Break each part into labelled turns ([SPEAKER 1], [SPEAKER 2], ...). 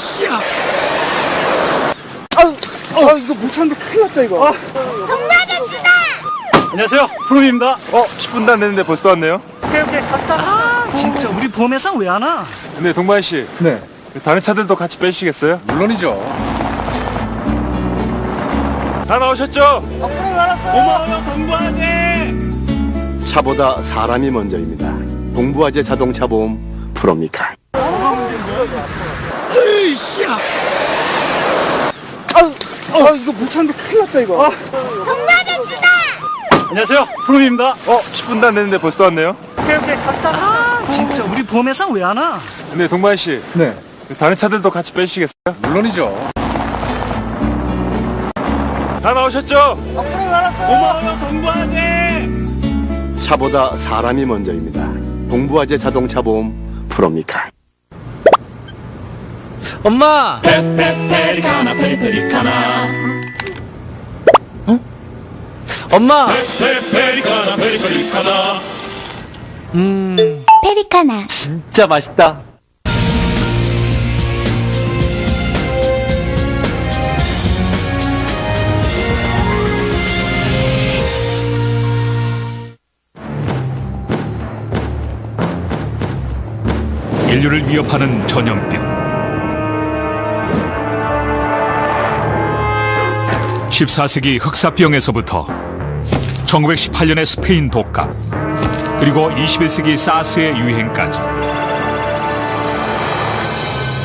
[SPEAKER 1] 으쌰!
[SPEAKER 2] 이거 못 찾는데 큰일 났다, 이거.
[SPEAKER 3] 동반했습니다.
[SPEAKER 1] 안녕하세요, 프롬입니다.
[SPEAKER 2] 10분도 안 됐는데 벌써 왔네요? 오케이, 갑시다.
[SPEAKER 1] 진짜 우리 보험회사 왜 안 와?
[SPEAKER 2] 근데 동반 씨,
[SPEAKER 4] 네,
[SPEAKER 2] 다른 차들도 같이 빼주시겠어요?
[SPEAKER 4] 물론이죠.
[SPEAKER 2] 다 나오셨죠?
[SPEAKER 1] 고마워요, 동부아재!
[SPEAKER 5] 차보다 사람이 먼저입니다. 동부아재 자동차 보험 프로미카.
[SPEAKER 1] 으쌰!
[SPEAKER 2] 이거 못 찾는데 큰일 났다, 이거.
[SPEAKER 3] 동반했습니다.
[SPEAKER 1] 안녕하세요, 프롬입니다.
[SPEAKER 2] 10분도 안 됐는데 벌써 왔네요? 오케이, 갑시다.
[SPEAKER 1] 진짜 우리 보험회사 왜 안 와?
[SPEAKER 2] 근데 동반 씨,
[SPEAKER 4] 네,
[SPEAKER 2] 다른 차들도 같이 빼주시겠어요?
[SPEAKER 4] 물론이죠.
[SPEAKER 2] 다 나오셨죠?
[SPEAKER 1] 고마워요, 동부아재!
[SPEAKER 5] 차보다 사람이 먼저입니다. 동부아재 자동차 보험 프로미카.
[SPEAKER 1] 엄마! 엄마!
[SPEAKER 3] 페리카나.
[SPEAKER 1] 진짜 맛있다.
[SPEAKER 6] 인류를 위협하는 전염병. 14세기 흑사병에서부터 1918년의 스페인 독감, 그리고 21세기 사스의 유행까지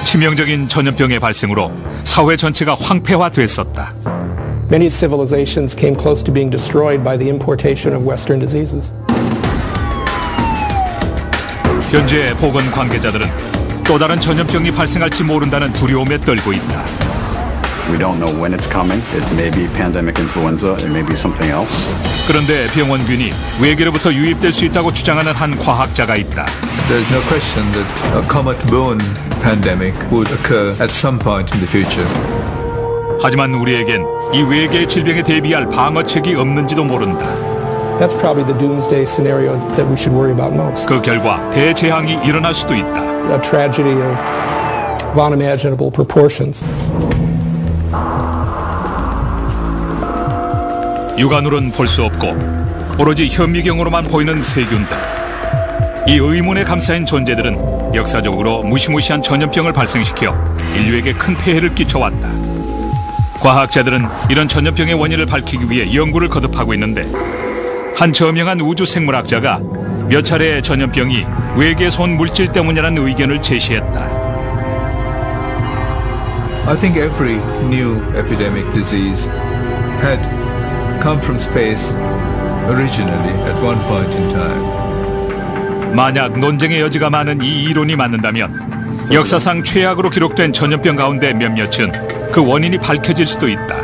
[SPEAKER 6] 치명적인 전염병의 발생으로 사회 전체가 황폐화됐었다.
[SPEAKER 7] Many civilizations came close to being destroyed by the importation of Western diseases.
[SPEAKER 6] 현재 보건 관계자들은 또 다른 전염병이 발생할지 모른다는 두려움에 떨고 있다.
[SPEAKER 8] We don't know when it's coming. It may be pandemic influenza. It may be something else.
[SPEAKER 6] 그런데 병원균이 외계로부터 유입될 수 있다고 주장하는 한 과학자가 있다.
[SPEAKER 4] There's no question that a comet-borne pandemic would occur at some point in the future.
[SPEAKER 6] 하지만 우리에겐 이 외계 질병에 대비할 방어책이 없는지도 모른다.
[SPEAKER 7] That's probably the doomsday scenario that we should worry about most.
[SPEAKER 6] 그 결과 대재앙이 일어날 수도 있다.
[SPEAKER 7] A tragedy of unimaginable proportions.
[SPEAKER 6] 육안으로는 볼 수 없고 오로지 현미경으로만 보이는 세균들. 이 의문에 감싸인 존재들은 역사적으로 무시무시한 전염병을 발생시켜 인류에게 큰 폐해를 끼쳐왔다. 과학자들은 이런 전염병의 원인을 밝히기 위해 연구를 거듭하고 있는데 한 저명한 우주 생물학자가 몇 차례 전염병이 외계에서 온 물질 때문이라는 의견을 제시했다.
[SPEAKER 4] I think every new epidemic disease had come from space originally at one point in time.
[SPEAKER 6] 만약 논쟁의 여지가 많은 이 이론이 맞는다면 역사상 최악으로 기록된 전염병 가운데 몇몇은 그 원인이 밝혀질 수도 있다.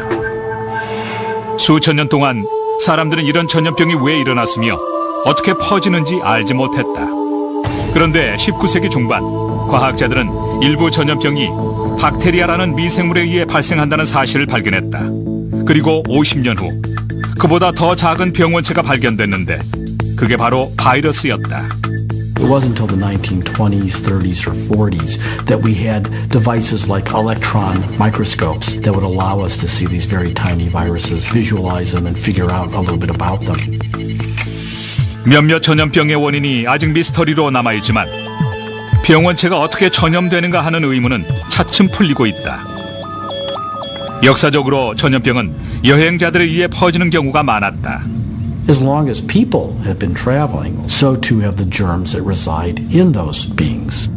[SPEAKER 6] 수천 년 동안 사람들은 이런 전염병이 왜 일어났으며 어떻게 퍼지는지 알지 못했다. 그런데 19세기 중반 과학자들은 일부 전염병이 박테리아라는 미생물에 의해 발생한다는 사실을 발견했다. 그리고 50년 후 그보다 더 작은 병원체가 발견됐는데 그게 바로 바이러스였다.
[SPEAKER 9] It wasn't until the 1920s, 30s, or 40s that we had devices like electron microscopes that would allow us to see these very tiny viruses, visualize them, and figure out a little bit about them.
[SPEAKER 6] 몇몇 전염병의 원인이 아직 미스터리로 남아있지만 병원체가 어떻게 전염되는가 하는 의문은 차츰 풀리고 있다. 역사적으로 전염병은 여행자들에 의해 퍼지는 경우가 많았다.
[SPEAKER 9] As long as people have been traveling, so too have the germs that reside in those beings.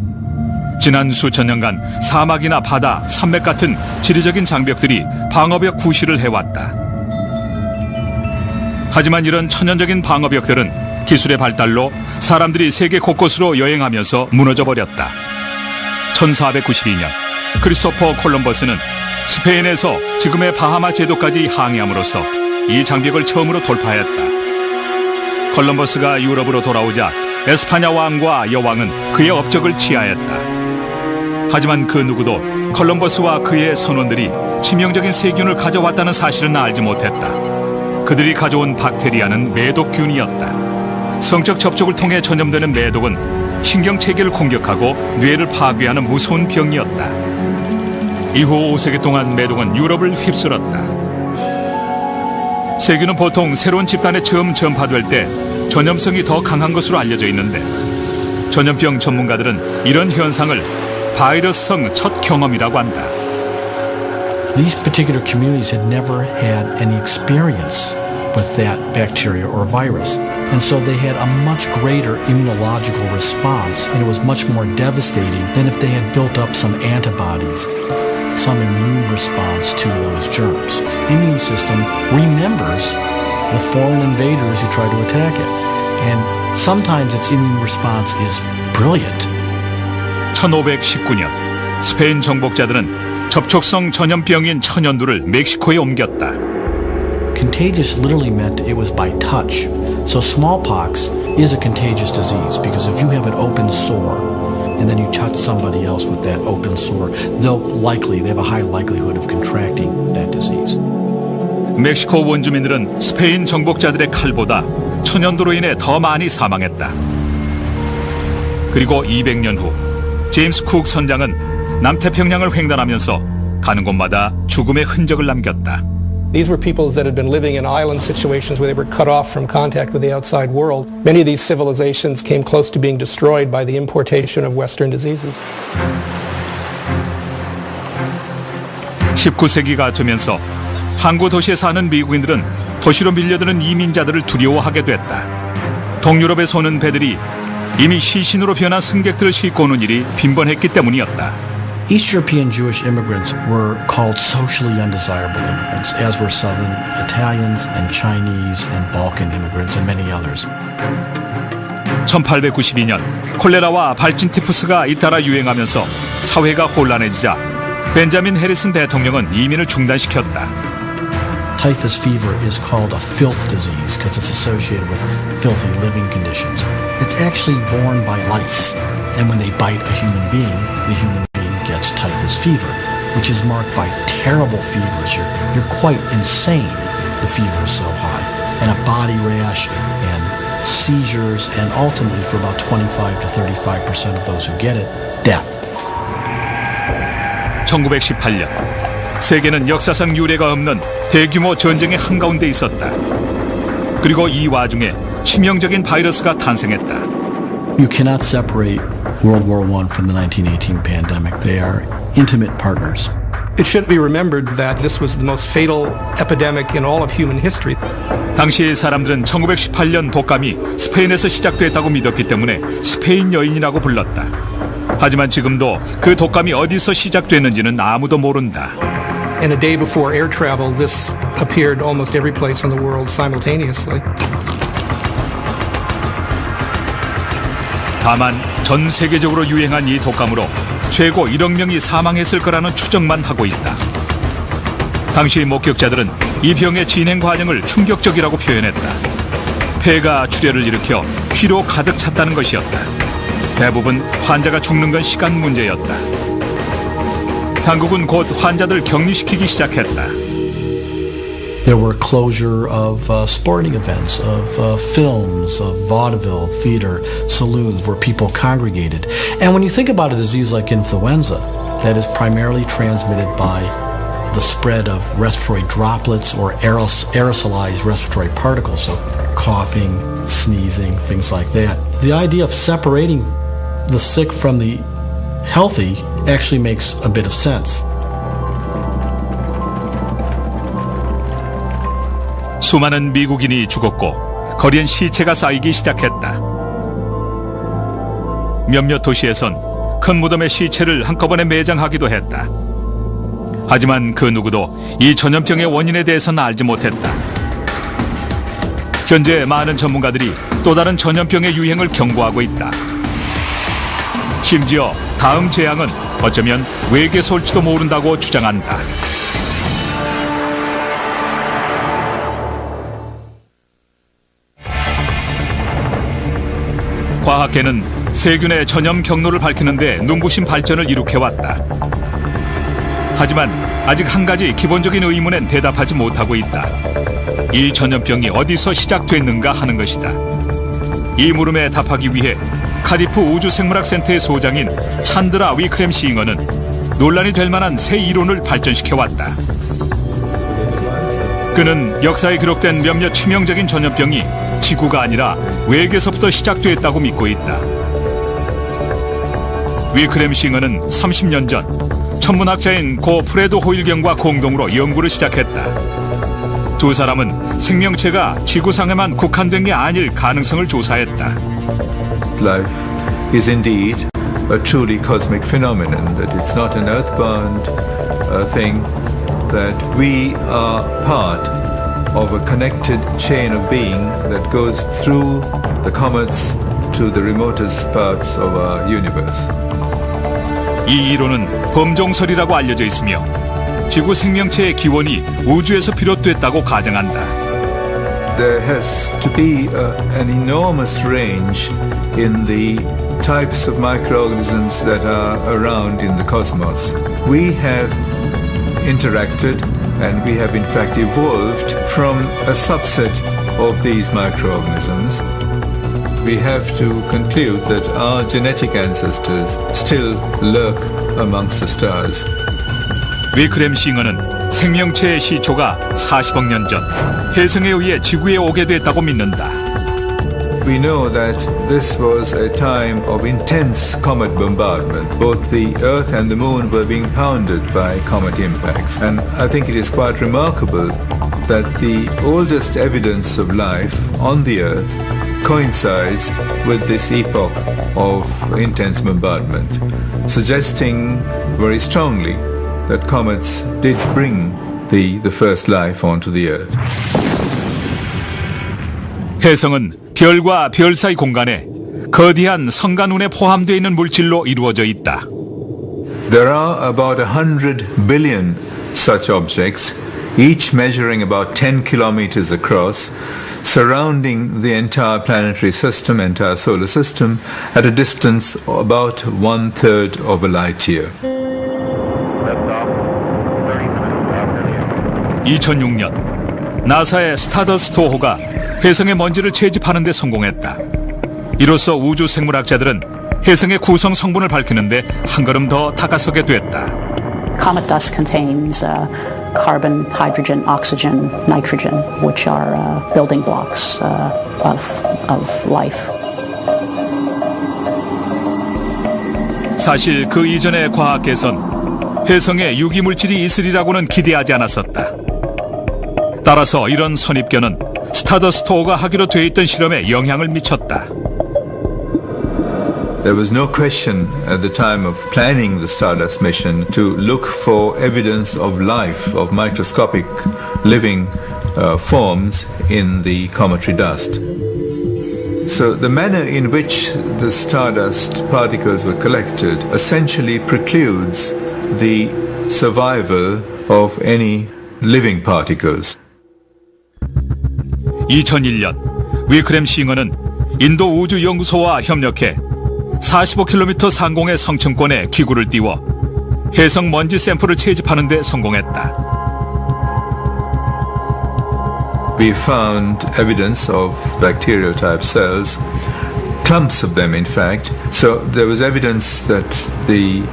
[SPEAKER 6] 지난 수천 년간 사막이나 바다, 산맥 같은 지리적인 장벽들이 방어벽 구실을 해왔다. 하지만 이런 천연적인 방어벽들은 기술의 발달로 사람들이 세계 곳곳으로 여행하면서 무너져 버렸다. 1492년 크리스토퍼 콜럼버스는 스페인에서 지금의 바하마 제도까지 항해함으로써 이 장벽을 처음으로 돌파했다. 콜럼버스가 유럽으로 돌아오자 에스파냐 왕과 여왕은 그의 업적을 치하했다. 하지만 그 누구도 콜럼버스와 그의 선원들이 치명적인 세균을 가져왔다는 사실은 알지 못했다. 그들이 가져온 박테리아는 매독균이었다. 성적 접촉을 통해 전염되는 매독은 신경체계를 공격하고 뇌를 파괴하는 무서운 병이었다. 이후 5세기 동안 매동은 유럽을 휩쓸었다. 세균은 보통 새로운 집단에 처음 전파될 때 전염성이 더 강한 것으로 알려져 있는데 전염병 전문가들은 이런 현상을 바이러스성 첫 경험이라고 한다.
[SPEAKER 9] These particular communities had never had any experience with that bacteria or virus. And so they had a much greater immunological response, and it was much more devastating than if they had built up some antibodies, some immune response to those germs. The immune system remembers the foreign invaders who try to attack it. And sometimes its immune response is brilliant.
[SPEAKER 6] 1519년 스페인 정복자들은 접촉성 전염병인 천연두를 멕시코에 옮겼다.
[SPEAKER 9] Contagious literally meant it was by touch. So smallpox is a contagious disease because if you have an open sore and then you touch somebody else with that open sore, they have a high likelihood of contracting that disease.
[SPEAKER 6] 멕시코 원주민들은 스페인 정복자들의 칼보다 천연두로 인해 더 많이 사망했다. 그리고 200년 후 제임스 쿡 선장은 남태평양을 횡단하면서 가는 곳마다 죽음의 흔적을 남겼다.
[SPEAKER 7] These were peoples that had been living in island situations where they were cut off from contact with the outside world. Many of these civilizations came close to being destroyed by the importation of Western diseases.
[SPEAKER 6] 19세기가 되면서 항구 도시에 사는 미국인들은 도시로 밀려드는 이민자들을 두려워하게 됐다. 동유럽에서 오는 배들이 이미 시신으로 변한 승객들을 싣고 오는 일이 빈번했기 때문이었다.
[SPEAKER 9] East European Jewish immigrants were called socially undesirable immigrants, as were Southern Italians and Chinese and Balkan immigrants and many others.
[SPEAKER 6] 1892년 콜레라와 발진 티푸스가 잇따라 유행하면서 사회가 혼란해지자 벤자민 해리슨 대통령은 이민을 중단시켰다.
[SPEAKER 9] Typhus fever is called a filth disease because it's associated with filthy living conditions. It's actually borne by lice, and when they bite a human being, the human being gets typhus fever, which is marked by terrible fevers. You're quite insane. The fever is so high, and a body rash and seizures, and ultimately for about 25 to 35% of those who get it, death.
[SPEAKER 6] 1918년 세계는 역사상 유례가 없는 대규모 전쟁의 한가운데 있었다. 그리고 이 와중에 치명적인 바이러스가 탄생했다.
[SPEAKER 9] You cannot separate World War I from the 1918 pandemic. They are intimate partners.
[SPEAKER 7] It should be remembered that this was the most fatal epidemic in all of human history.
[SPEAKER 6] 당시 사람들은 1918년 독감이 스페인에서 시작됐다고 믿었기 때문에 스페인 여인이라고 불렀다. 하지만 지금도 그 독감이 어디서 시작됐는지는 아무도 모른다.
[SPEAKER 7] And a day before air travel, this appeared almost every place in the world simultaneously.
[SPEAKER 6] 다만 전 세계적으로 유행한 이 독감으로 최고 1억 명이 사망했을 거라는 추정만 하고 있다. 당시 목격자들은 이 병의 진행 과정을 충격적이라고 표현했다. 폐가 출혈을 일으켜 피로 가득 찼다는 것이었다. 대부분 환자가 죽는 건 시간 문제였다. 당국은 곧 환자들 격리시키기 시작했다.
[SPEAKER 9] There were closure of sporting events, of films, of vaudeville, theater, saloons where people congregated. And when you think about a disease like influenza, that is primarily transmitted by the spread of respiratory droplets or aerosolized respiratory particles, so coughing, sneezing, things like that. The idea of separating the sick from the healthy actually makes a bit of sense.
[SPEAKER 6] 수많은 미국인이 죽었고 거리엔 시체가 쌓이기 시작했다. 몇몇 도시에선 큰 무덤에 시체를 한꺼번에 매장하기도 했다. 하지만 그 누구도 이 전염병의 원인에 대해서는 알지 못했다. 현재 많은 전문가들이 또 다른 전염병의 유행을 경고하고 있다. 심지어 다음 재앙은 어쩌면 외계에서 올지도 모른다고 주장한다. 과학계는 세균의 전염 경로를 밝히는데 눈부신 발전을 이룩해왔다. 하지만 아직 한 가지 기본적인 의문엔 대답하지 못하고 있다. 이 전염병이 어디서 시작됐는가 하는 것이다. 이 물음에 답하기 위해 카디프 우주생물학센터의 소장인 찬드라 위크렘 싱어는 논란이 될 만한 새 이론을 발전시켜왔다. 그는 역사에 기록된 몇몇 치명적인 전염병이 지구가 아니라 외계에서부터 시작됐다고 믿고 있다. 위크렘 싱어는 30년 전 천문학자인 고 프레드 호일경과 공동으로 연구를 시작했다. 두 사람은 생명체가 지구상에만 국한된 게 아닐 가능성을 조사했다.
[SPEAKER 4] Life is indeed a truly cosmic phenomenon, that it's not an earthbound thing, that we are part of a connected chain of being that goes through the comets to the remotest parts of our universe.
[SPEAKER 6] 이 이론은 범종설이라고 알려져 있으며 지구 생명체의 기원이 우주에서 비롯됐다고 가정한다.
[SPEAKER 4] There has to be an enormous range in the types of microorganisms that are around in the cosmos. We have interacted and we have in fact evolved from a subset of these microorganisms. We have to conclude that our genetic ancestors still lurk amongst the stars.
[SPEAKER 6] 위크렘 싱어는 생명체의 시초가 40억 년 전 혜성에 의해 지구에 오게 됐다고 믿는다.
[SPEAKER 4] We know that this was a time of intense comet bombardment. Both the Earth and the Moon were being pounded by comet impacts. And I think it is quite remarkable that the oldest evidence of life on the Earth coincides with this epoch of intense bombardment, suggesting very strongly that comets did bring the first life onto the Earth.
[SPEAKER 6] 혜성은 별과 별 사이 공간에 거대한 성간운에 포함되어 있는 물질로 이루어져 있다.
[SPEAKER 4] There are about 100 billion such objects, each measuring about 10 kilometers across, surrounding the entire planetary system, entire solar system, at a distance about 1/3 of a light year.
[SPEAKER 6] 2006년 나사의 스타더스트 5호가 혜성의 먼지를 채집하는 데 성공했다. 이로써 우주 생물학자들은 혜성의 구성 성분을 밝히는데 한 걸음 더 다가서게 됐다.
[SPEAKER 10] Comet dust contains carbon, hydrogen, oxygen, nitrogen, which are building blocks of life.
[SPEAKER 6] 사실 그 이전의 과학계선 혜성에 유기물질이 있으리라고는 기대하지 않았었다. 따라서 이런 선입견은 스타더스트 5가 하기로 돼 있던 실험에 영향을 미쳤다.
[SPEAKER 4] There was no question at the time of planning the Stardust mission to look for evidence of life, of microscopic living forms in the cometary dust. So the manner in which the stardust particles were collected essentially precludes the survival of any living particles.
[SPEAKER 6] 2001년 위크렘 싱어는 인도 우주연구소와 협력해 45km 상공의 성층권에 기구를 띄워 혜성 먼지 샘플을 채집하는 데 성공했다.
[SPEAKER 4] We found evidence of bacterial type cells, clumps of them in fact. So there was evidence that the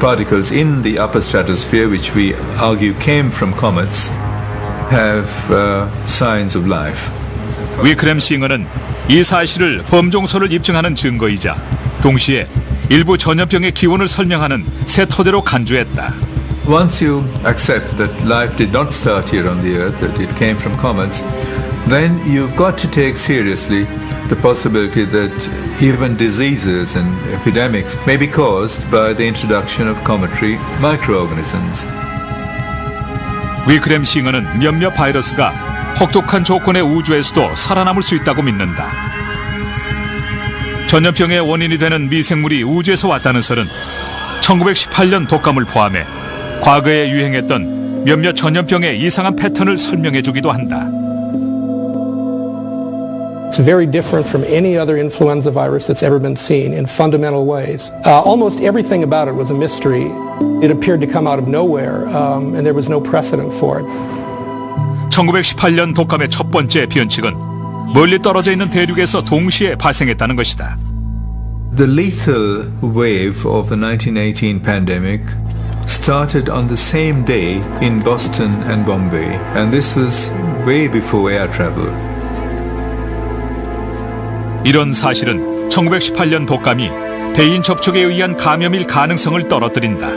[SPEAKER 4] particles in the upper stratosphere, which we argue came from comets, have signs of life.
[SPEAKER 6] 위크렘 싱어는 이 사실을 범종설을 입증하는 증거이자 동시에 일부 전염병의 기원을 설명하는 새 토대로 간주했다.
[SPEAKER 4] Once you accept that life did not start here on the Earth, that it came from comets, then you've got to take seriously the possibility that even diseases and epidemics may be caused by the introduction of cometary microorganisms.
[SPEAKER 6] 위크렘 싱어는 몇몇 바이러스가 혹독한 조건의 우주에서도 살아남을 수 있다고 믿는다. 전염병의 원인이 되는 미생물이 우주에서 왔다는 설은 1918년 독감을 포함해 과거에 유행했던 몇몇 전염병의 이상한 패턴을 설명해 주기도 한다.
[SPEAKER 7] It's very different from any other influenza virus that's ever been seen in fundamental ways. Almost everything about it was a mystery. It appeared to come out of nowhere, and there was no precedent for it.
[SPEAKER 6] 1918년 독감의 첫 번째 변칙은 멀리 떨어져 있는 대륙에서 동시에 발생했다는 것이다.
[SPEAKER 4] The lethal wave of the 1918 pandemic started on the same day in Boston and Bombay, and this was way before air travel.
[SPEAKER 6] 이런 사실은 1918년 독감이 대인 접촉에 의한 감염일 가능성을 떨어뜨린다.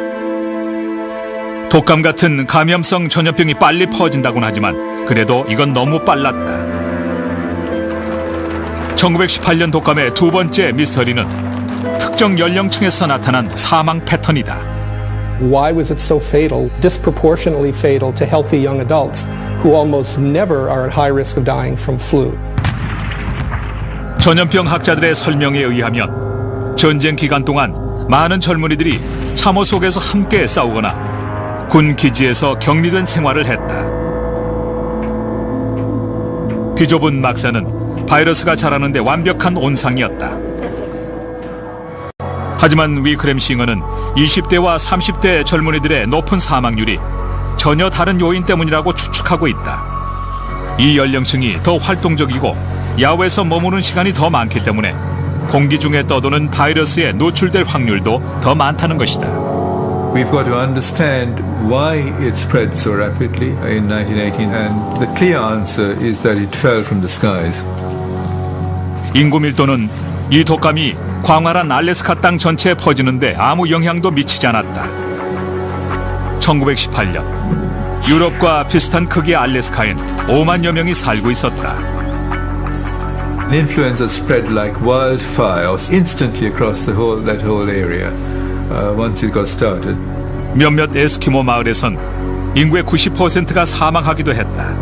[SPEAKER 6] 독감 같은 감염성 전염병이 빨리 퍼진다고는 하지만 그래도 이건 너무 빨랐다. 1918년 독감의 두 번째 미스터리는 특정 연령층에서 나타난 사망 패턴이다.
[SPEAKER 7] Why was it so fatal, disproportionately fatal to healthy young adults who almost never are at high risk of dying from flu?
[SPEAKER 6] 전염병 학자들의 설명에 의하면 전쟁 기간 동안 많은 젊은이들이 참호 속에서 함께 싸우거나 군 기지에서 격리된 생활을 했다. 비좁은 막사는 바이러스가 자라는데 완벽한 온상이었다. 하지만 위크램 싱어는 20대와 30대 젊은이들의 높은 사망률이 전혀 다른 요인 때문이라고 추측하고 있다. 이 연령층이 더 활동적이고 야외에서 머무는 시간이 더 많기 때문에 공기 중에 떠도는 바이러스에 노출될 확률도 더 많다는 것이다.
[SPEAKER 4] We've got to understand why it spread so rapidly in 1918, and the clear answer is that it fell from the skies.
[SPEAKER 6] 인구 밀도는 이 독감이 광활한 알래스카 땅 전체에 퍼지는데 아무 영향도 미치지 않았다. 1918년 유럽과 비슷한 크기의 알래스카엔 5만여 명이 살고 있었다.
[SPEAKER 4] Influenza spread like wildfire instantly across that whole area once it got started.
[SPEAKER 6] 몇몇 에스키모 마을에선 인구의 90%가 사망하기도 했다.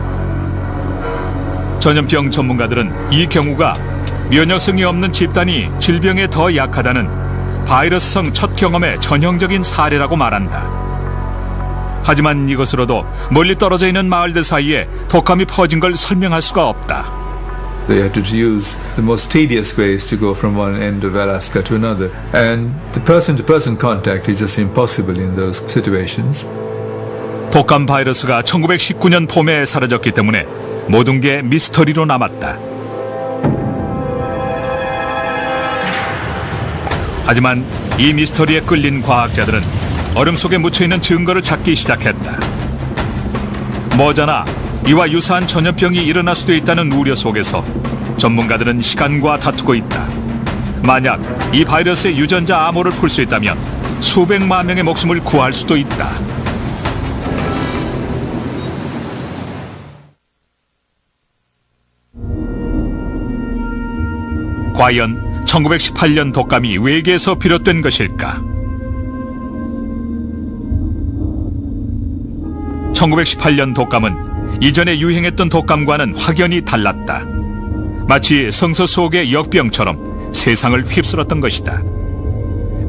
[SPEAKER 6] 전염병 전문가들은 이 경우가 면역성이 없는 집단이 질병에 더 약하다는 바이러스성 첫 경험의 전형적인 사례라고 말한다. 하지만 이것으로도 멀리 떨어져 있는 마을들 사이에 독감이 퍼진 걸 설명할 수가 없다.
[SPEAKER 4] They had to use the most tedious ways to go from one end of Alaska to another, and the person-to-person contact is just impossible in those situations.
[SPEAKER 6] 독감 바이러스가 1919년 봄에 사라졌기 때문에 모든 게 미스터리로 남았다. 하지만 이 미스터리에 끌린 과학자들은 얼음 속에 묻혀있는 증거를 찾기 시작했다. 머자나 이와 유사한 전염병이 일어날 수도 있다는 우려 속에서 전문가들은 시간과 다투고 있다. 만약 이 바이러스의 유전자 암호를 풀 수 있다면 수백만 명의 목숨을 구할 수도 있다. 과연 1918년 독감이 외계에서 비롯된 것일까? 1918년 독감은 이전에 유행했던 독감과는 확연히 달랐다. 마치 성서 속의 역병처럼 세상을 휩쓸었던 것이다.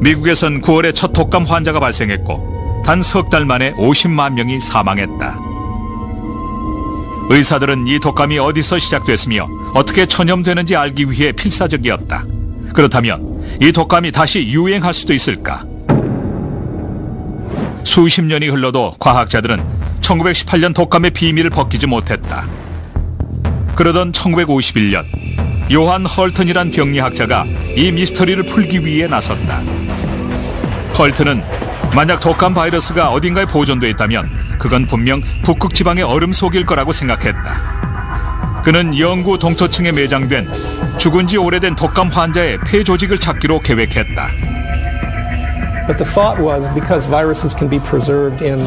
[SPEAKER 6] 미국에선 9월에 첫 독감 환자가 발생했고 단 석 달 만에 50만 명이 사망했다. 의사들은 이 독감이 어디서 시작됐으며 어떻게 전염되는지 알기 위해 필사적이었다. 그렇다면 이 독감이 다시 유행할 수도 있을까? 수십 년이 흘러도 과학자들은 1918년 독감의 비밀을 벗기지 못했다. 그러던 1951년 요한 헐튼이란 병리학자가 이 미스터리를 풀기 위해 나섰다. 헐튼은 만약 독감 바이러스가 어딘가에 보존돼 있다면 그건 분명 북극 지방의 얼음 속일 거라고 생각했다. 그는 영구 동토층에 매장된 죽은 지 오래된 독감 환자의 폐 조직을 찾기로 계획했다.
[SPEAKER 7] But the thought was, because viruses can be preserved in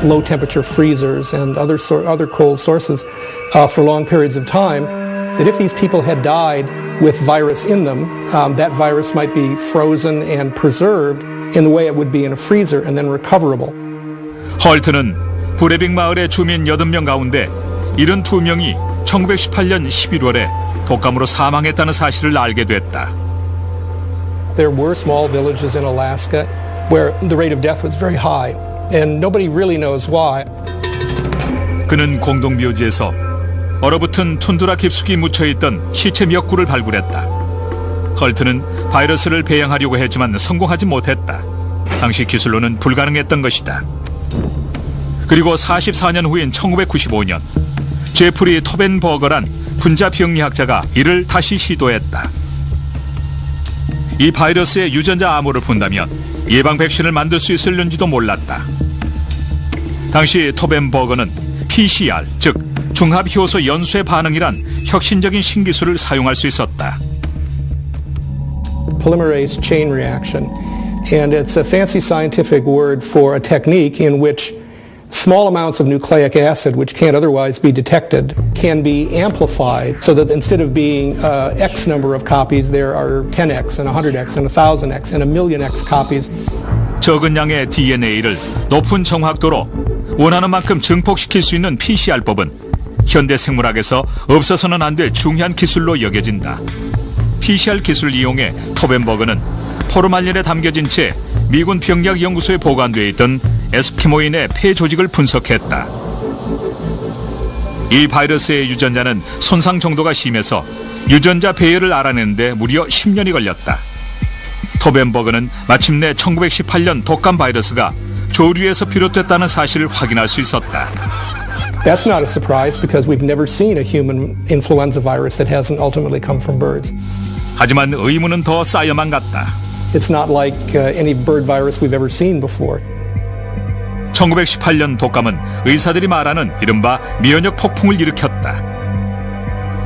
[SPEAKER 7] low temperature freezers and other cold sources for long periods of time, that if these people had died with virus in them, that virus might be frozen and preserved in the way it would be in a freezer and then recoverable.
[SPEAKER 6] 헐트는 브레빙 마을의 주민 80명 가운데 72명이 1918년 11월에 독감으로 사망했다는 사실을 알게 됐다.
[SPEAKER 7] There were small villages in Alaska where the rate of death was very high, and nobody really knows why.
[SPEAKER 6] 그는 공동묘지에서 얼어붙은 툰드라 깊숙이 묻혀있던 시체 몇 구를 발굴했다. 헐트는 바이러스를 배양하려고 했지만 성공하지 못했다. 당시 기술로는 불가능했던 것이다. 그리고 44년 후인 1995년 제프리 토벤버거란 분자 병리학자가 이를 다시 시도했다. 이 바이러스의 유전자 암호를 푼다면 예방 백신을 만들 수 있을는지도 몰랐다. 당시 토벤버그는 PCR, 즉 중합효소 연쇄 반응이란 혁신적인 신기술을 사용할 수 있었다.
[SPEAKER 7] Polymerase chain reaction. And it's a fancy scientific word for a technique in which small amounts of nucleic acid, which can't otherwise be detected, can be amplified so that instead of being X number of copies, there are 10X and 100X and 1000X and 1,000,000X copies.
[SPEAKER 6] 적은 양의 DNA를 높은 정확도로 원하는 만큼 증폭시킬 수 있는 PCR법은 현대 생물학에서 없어서는 안 될 중요한 기술로 여겨진다. PCR 기술을 이용해 토벤버그는 포르말린에 담겨진 채 미군 병력연구소에 보관되어 있던 에스키모인의 폐 조직을 분석했다. 이 바이러스의 유전자는 손상 정도가 심해서 유전자 배열을 알아내는데 무려 10년이 걸렸다. 토벤버그는 마침내 1918년 독감 바이러스가 조류에서 비롯됐다는 사실을 확인할 수 있었다.
[SPEAKER 7] That's not a surprise because we've never seen a human influenza virus that hasn't ultimately come from birds.
[SPEAKER 6] 하지만 의문은 더 쌓여만 갔다.
[SPEAKER 7] It's not like any bird virus we've ever seen before.
[SPEAKER 6] 1918년 독감은 의사들이 말하는 이른바 면역 폭풍을 일으켰다.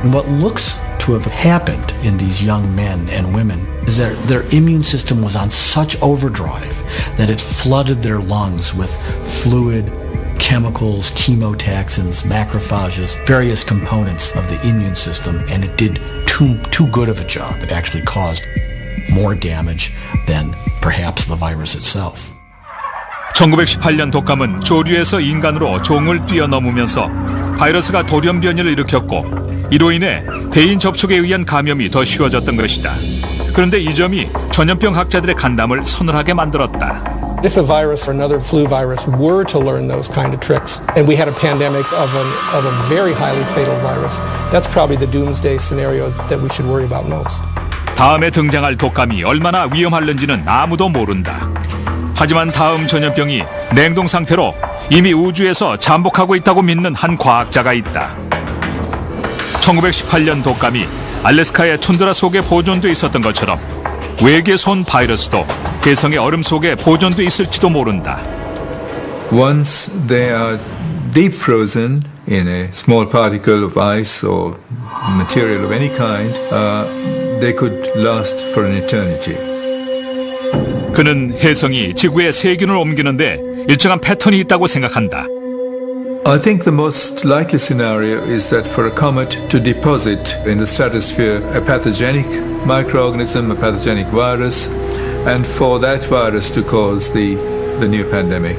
[SPEAKER 9] What looks to have happened in these young men and women is that their immune system was on such overdrive that it flooded their lungs with fluid, chemicals, chemotaxins, macrophages, various components of the immune system, and it did too good of a job. It actually caused more damage than perhaps the virus itself.
[SPEAKER 6] 1918년 독감은 조류에서 인간으로 종을 뛰어넘으면서 바이러스가 돌연변이를 일으켰고 이로 인해 대인 접촉에 의한 감염이 더 쉬워졌던 것이다. 그런데 이 점이 전염병 학자들의 간담을 서늘하게 만들었다.
[SPEAKER 7] If a virus or another flu virus were to learn those kind of tricks, and we had a pandemic of a very highly fatal virus, that's probably the doomsday scenario that we should worry about most.
[SPEAKER 6] 다음에 등장할 독감이 얼마나 위험할는지는 아무도 모른다. 하지만 다음 전염병이 냉동 상태로 이미 우주에서 잠복하고 있다고 믿는 한 과학자가 있다. 1918년 독감이 알래스카의 툰드라 속에 보존돼 있었던 것처럼 외계에서 온 바이러스도 해성의 얼음 속에 보존돼 있을지도 모른다.
[SPEAKER 4] Once they are deep frozen in a small particle of ice or material of any kind, they could last for an eternity.
[SPEAKER 6] 그는 혜성이 지구의 세균을 옮기는데 일정한 패턴이 있다고 생각한다.
[SPEAKER 4] I think the most likely scenario is that for a comet to deposit in the stratosphere a pathogenic microorganism, a pathogenic virus, and for that virus to cause the new pandemic.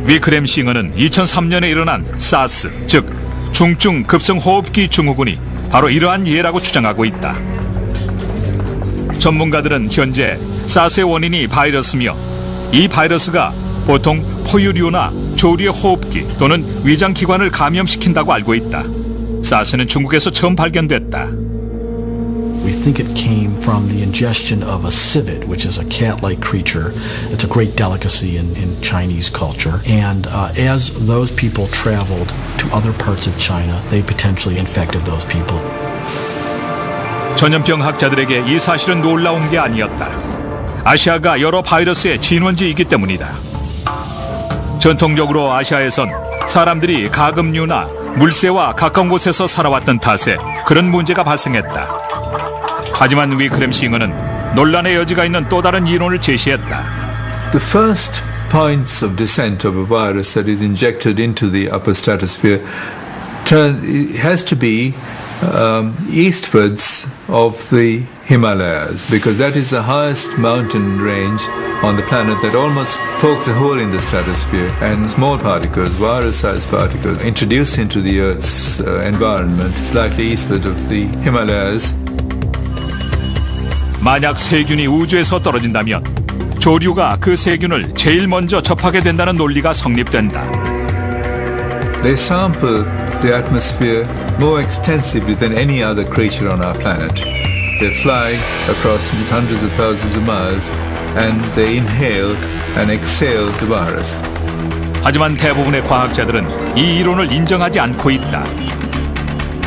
[SPEAKER 6] 위크렘 싱어는 2003년에 일어난 사스, 즉 중증 급성호흡기 증후군이 바로 이러한 예라고 주장하고 있다. 전문가들은 현재 사스의 원인이 바이러스며 이 바이러스가 보통 포유류나 조류의 호흡기 또는 위장기관을 감염시킨다고 알고 있다. 사스는 중국에서 처음 발견됐다.
[SPEAKER 9] We think it came from the ingestion of a civet, which is a cat-like creature. It's a great delicacy in Chinese culture. And as those people traveled to other parts of China, they potentially infected those people.
[SPEAKER 6] 전염병 학자들에게 이 사실은 놀라운 게 아니었다. 아시아가 여러 바이러스의 진원지이기 때문이다. 전통적으로 아시아에선 사람들이 가금류나 물새와 가까운 곳에서 살아왔던 탓에 그런 문제가 발생했다. 하지만 위크렘 싱어는 논란의 여지가 있는 또 다른 이론을 제시했다.
[SPEAKER 4] The first points of descent of a virus that is injected into the upper stratosphere has to be eastwards of the Himalayas, because that is the highest mountain range on the planet that almost pokes a hole in the stratosphere, and small particles, virus-sized particles, introduced into the Earth's environment slightly eastward of the Himalayas.
[SPEAKER 6] 만약 세균이 우주에서 떨어진다면 조류가 그 세균을 제일 먼저 접하게 된다는 논리가 성립된다.
[SPEAKER 4] They sample the atmosphere more extensively than any other creature on our planet. They fly across hundreds of thousands of miles and they inhale and exhale the virus.
[SPEAKER 6] 하지만 대부분의 과학자들은 이 이론을 인정하지 않고 있다.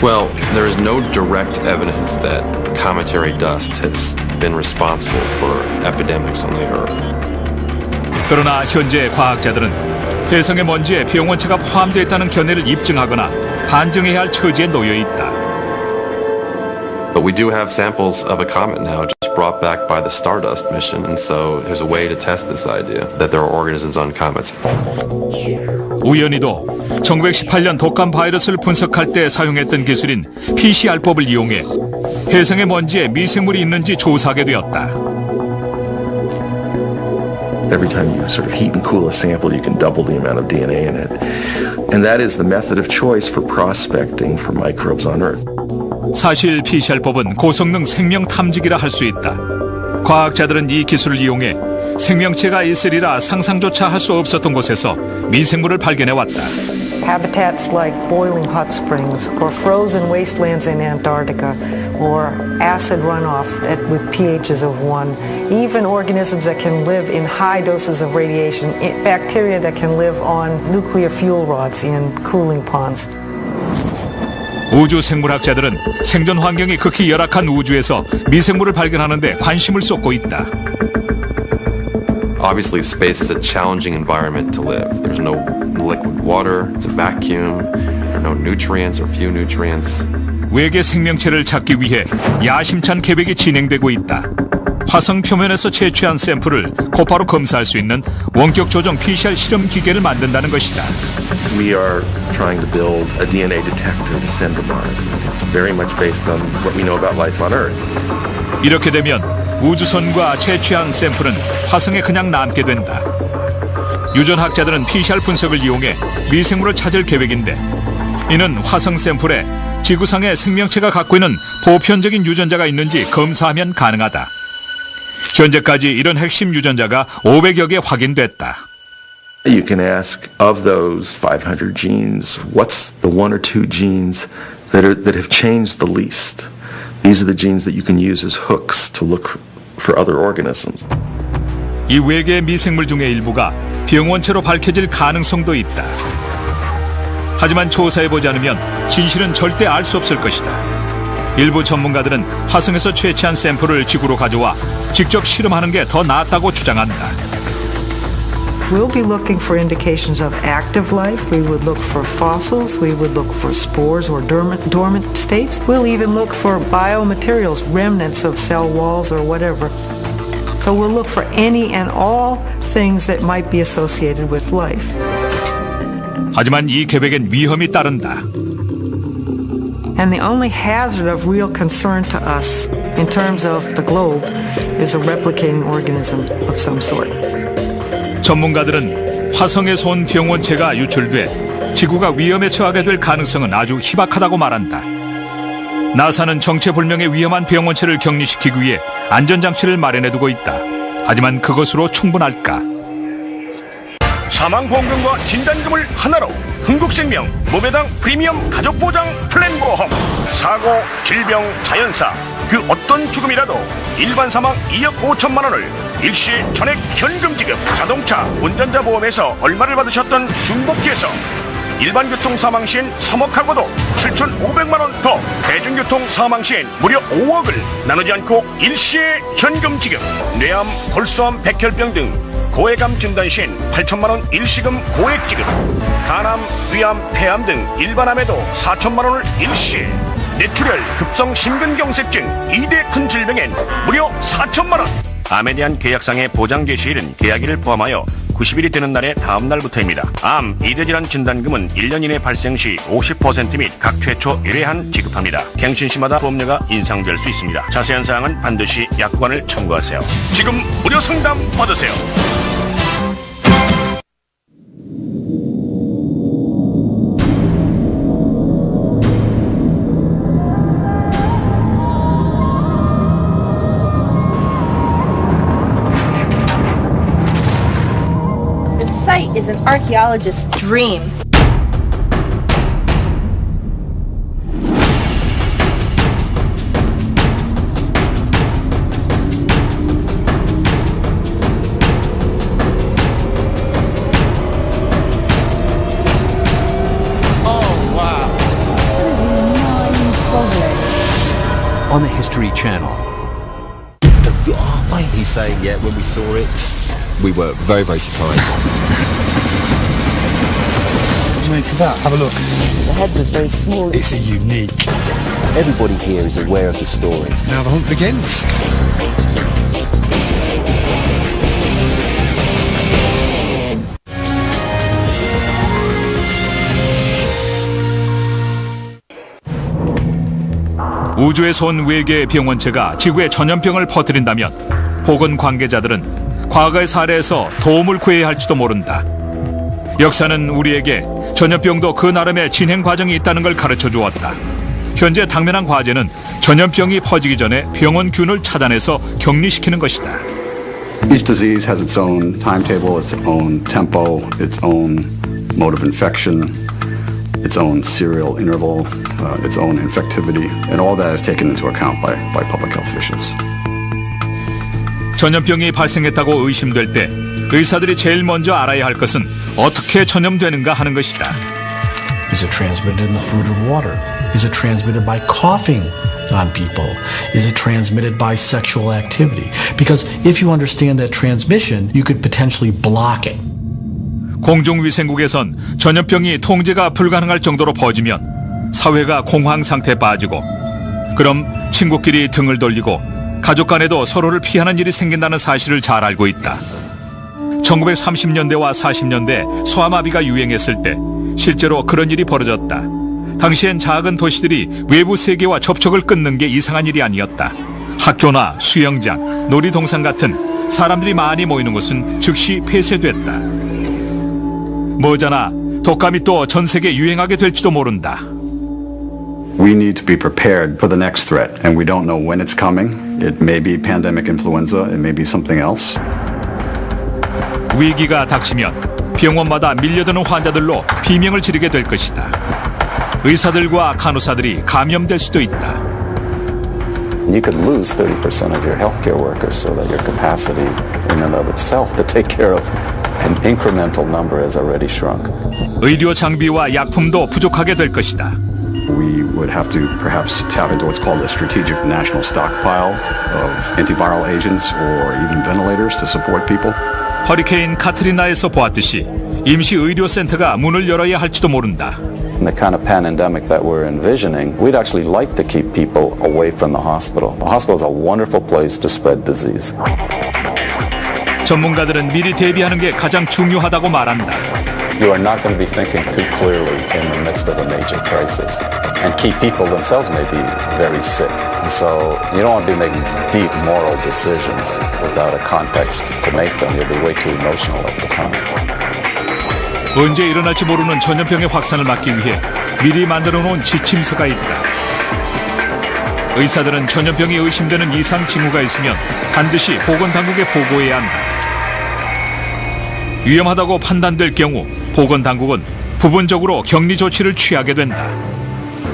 [SPEAKER 11] Well, there is no direct evidence that cometary dust has been responsible for epidemics on the Earth.
[SPEAKER 6] 그러나 현재 과학자들은 해성의 먼지에 병원체가 포함되어 있다는 견해를 입증하거나 반증해야 할 처지에 놓여 있다.
[SPEAKER 11] But we do have samples of a comet now just brought back by the Stardust mission, and so there's a way to test this idea that there are organisms on comets.
[SPEAKER 6] 우연히도 1918년 독감 바이러스를 분석할 때 사용했던 기술인 PCR법을 이용해 해성의 먼지에 미생물이 있는지 조사하게 되었다.
[SPEAKER 12] Every time you sort of heat and cool a sample, you can double the amount of DNA in it. And that is the method of choice for prospecting for microbes on Earth.
[SPEAKER 6] 사실 PCR법은 고성능 생명 탐지기라 할 수 있다. 과학자들은 이 기술을 이용해 생명체가 있으리라 상상조차 할 수 없었던 곳에서 미생물을 발견해왔다.
[SPEAKER 13] Habitats like boiling hot springs or frozen wastelands in Antarctica or acid runoff with pHs of 1, even organisms that can live in high doses of radiation, bacteria that can live on nuclear fuel rods in cooling ponds.
[SPEAKER 6] 우주 생물학자들은 생존 환경이 극히 열악한 우주에서 미생물을 발견하는 데 관심을 쏟고 있다.
[SPEAKER 11] Obviously, space is a challenging environment to live. There's no liquid water, it's a vacuum, there are no nutrients or few nutrients.
[SPEAKER 6] 외계 생명체를 찾기 위해 야심찬 계획이 진행되고 있다. 화성 표면에서 채취한 샘플을 곧바로 검사할 수 있는 원격 조정 PCR 실험 기계를 만든다는 것이다.
[SPEAKER 12] We are trying to build a DNA detector to send to Mars. It's very much based on what we know about life on Earth.
[SPEAKER 6] 이렇게 되면 우주선과 채취한 샘플은 화성에 그냥 남게 된다. 유전학자들은 PCR 분석을 이용해 미생물을 찾을 계획인데 이는 화성 샘플에 지구상의 생명체가 갖고 있는 보편적인 유전자가 있는지 검사하면 가능하다. 현재까지 이런 핵심 유전자가 500여 개 확인됐다.
[SPEAKER 12] You can ask of those 500 genes, what's the one or two genes that have changed the least? These are the genes that you can use as hooks to look for other organisms.
[SPEAKER 6] 이 외계 미생물 중의 일부가 병원체로 밝혀질 가능성도 있다. 하지만 조사해보지 않으면 진실은 절대 알 수 없을 것이다. 일부 전문가들은 화성에서 채취한 샘플을 지구로 가져와 직접 실험하는 게 더 낫다고 주장한다.
[SPEAKER 13] We'll be looking for indications of active life. We would look for fossils. We would look for spores or dormant states. We'll even look for biomaterials, remnants of cell walls or whatever. So we'll look for any and all things that might be associated with life.
[SPEAKER 6] 하지만 이 계획엔 위험이 따른다.
[SPEAKER 13] And the only hazard of real concern to us in terms of the globe is a replicating organism of some sort.
[SPEAKER 6] 전문가들은 화성에서 온 병원체가 유출돼 지구가 위험에 처하게 될 가능성은 아주 희박하다고 말한다. 나사는 정체불명의 위험한 병원체를 격리시키기 위해 안전장치를 마련해두고 있다. 하지만 그것으로 충분할까?
[SPEAKER 14] 사망보험금과 진단금을 하나로 흥국생명 무배당 프리미엄 가족보장 플랜보험. 사고, 질병, 자연사 그 어떤 죽음이라도 일반 사망 2억 5천만 원을 일시 전액 현금 지급. 자동차 운전자 보험에서 얼마를 받으셨던 중복기에서 일반 교통 사망 시엔 3억하고도 7,500만 원 더, 대중교통 사망 시엔 무려 5억을 나누지 않고 일시에 현금 지급. 뇌암, 골수암, 백혈병 등 고해감 진단 시엔 8천만 원 일시금 고액 지급. 간암, 위암, 폐암 등 일반암에도 4천만 원을 일시에. 뇌출혈, 급성 심근경색증 2대 큰 질병엔 무려 4천만 원. 암에 대한 계약상의 보장 개시일은 계약일을 포함하여 90일이 되는 날의 다음 날부터입니다. 암, 2대 질환 진단금은 1년 이내 발생 시 50% 및 각 최초 1회한 지급합니다. 갱신시마다 보험료가 인상될 수 있습니다. 자세한 사항은 반드시 약관을 참고하세요. 지금 무료 상담 받으세요.
[SPEAKER 15] Is an archaeologist's dream.
[SPEAKER 16] Oh, wow. Absolutely mind-boggling. On the History Channel, the he's saying, yeah, when we saw it, we were very, very surprised.
[SPEAKER 17] What do you make of that? Have a look.
[SPEAKER 16] The head was very small.
[SPEAKER 17] It's a unique.
[SPEAKER 16] Everybody here is aware of the story.
[SPEAKER 17] Now the hunt begins.
[SPEAKER 6] 우주에서 온 외계 병원체가 지구에 전염병을 퍼뜨린다면 보건 관계자들은 과거의 사례에서 도움을 구해야 할지도 모른다. 역사는 우리에게 전염병도 그 나름의 진행 과정이 있다는 걸 가르쳐 주었다. 현재 당면한 과제는 전염병이 퍼지기 전에 병원균을 찾아내서 격리시키는 것이다.
[SPEAKER 8] Each disease has its own timetable, its own tempo, its own mode of infection, its own serial interval, its own infectivity, and all that is taken into account by public health officials.
[SPEAKER 6] 전염병이 발생했다고 의심될 때 의사들이 제일 먼저 알아야 할 것은 어떻게 전염되는가 하는 것이다.
[SPEAKER 9] Is it transmitted in the food or water? Is it transmitted by coughing on people? Is it transmitted by sexual activity? Because if you understand that transmission, you could potentially block it.
[SPEAKER 6] 공중위생국에선 전염병이 통제가 불가능할 정도로 퍼지면 사회가 공황 상태에 빠지고 그럼 친구끼리 등을 돌리고 가족 간에도 서로를 피하는 일이 생긴다는 사실을 잘 알고 있다. 1930년대와 40년대 소아마비가 유행했을 때 실제로 그런 일이 벌어졌다. 당시엔 작은 도시들이 외부 세계와 접촉을 끊는 게 이상한 일이 아니었다. 학교나 수영장, 놀이동산 같은 사람들이 많이 모이는 곳은 즉시 폐쇄됐다. 뭐잖아, 독감이 또 전 세계에 유행하게 될지도 모른다.
[SPEAKER 8] We need to be prepared for the next threat, and we don't know when it's coming. It may be pandemic influenza, it may be something else.
[SPEAKER 6] 위기가 닥치면 병원마다 밀려드는 환자들로 비명을 지르게 될 것이다. 의사들과 간호사들이 감염될 수도 있다.
[SPEAKER 18] You could lose 30% of your healthcare workers so that your capacity in and of itself to take care of an incremental number has already shrunk.
[SPEAKER 6] 의료 장비와 약품도 부족하게 될 것이다.
[SPEAKER 8] We would have to perhaps tap into what's called a strategic national stockpile of antiviral agents or even ventilators to support people.
[SPEAKER 6] 허리케인 카트리나에서 보았듯이 임시 의료센터가 문을 열어야 할지도 모른다.
[SPEAKER 18] In the kind of pandemic that we're envisioning, we'd actually like to keep people away from the hospital. The hospital is a wonderful place to spread disease.
[SPEAKER 6] 전문가들은 미리 대비하는 게 가장 중요하다고 말한다.
[SPEAKER 18] You are not going to be thinking too clearly in the midst of a major crisis. And key people themselves may be very sick. And so you don't want to be making deep moral decisions without a context to make them. You'll be way too emotional at the time.
[SPEAKER 6] 언제 일어날지 모르는 전염병의 확산을 막기 위해 미리 만들어 놓은 지침서가 있다. 의사들은 전염병이 의심되는 이상 징후가 있으면 반드시 보건당국에 보고해야 한다. 위험하다고 판단될 경우 보건당국은 부분적으로 격리 조치를 취하게 된다.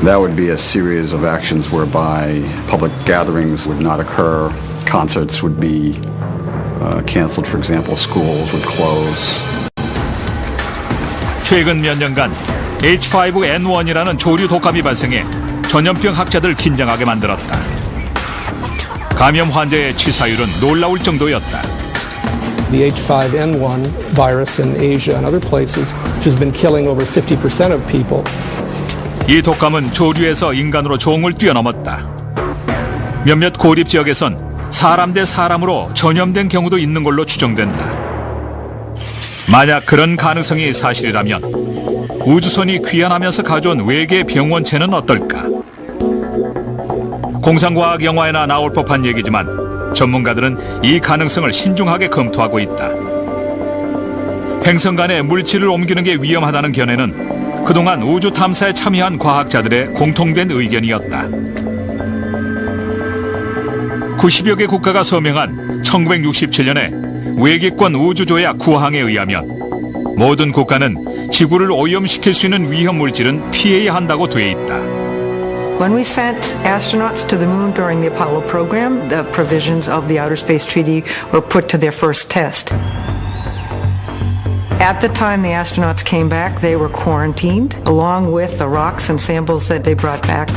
[SPEAKER 8] That would be a series of actions whereby public gatherings would not occur, concerts would be canceled, for example, schools would close.
[SPEAKER 6] 최근 몇 년간 H5N1이라는 조류 독감이 발생해 전염병 학자들 긴장하게 만들었다. 감염 환자의 치사율은 놀라울 정도였다.
[SPEAKER 7] The H5N1 virus in Asia and other places, which has been killing over 50% of people.
[SPEAKER 6] 이 독감은 조류에서 인간으로 종을 뛰어넘었다. 몇몇 고립 지역에선 사람 대 사람으로 전염된 경우도 있는 걸로 추정된다. 만약 그런 가능성이 사실이라면 우주선이 귀환하면서 가져온 외계 병원체는 어떨까? 공상과학 영화에나 나올 법한 얘기지만 전문가들은 이 가능성을 신중하게 검토하고 있다. 행성 간에 물질을 옮기는 게 위험하다는 견해는 그동안 우주 탐사에 참여한 과학자들의 공통된 의견이었다. 90여 개 국가가 서명한 1967년에 외계권 우주조약 구항에 의하면 모든 국가는 지구를 오염시킬 수 있는 위험 물질은 피해야 한다고 돼 있다.
[SPEAKER 13] When we sent astronauts to the moon during the Apollo program, the provisions of the Outer Space Treaty were put to their first test. At the time the astronauts came back, they were quarantined, along with the rocks and samples that they brought back.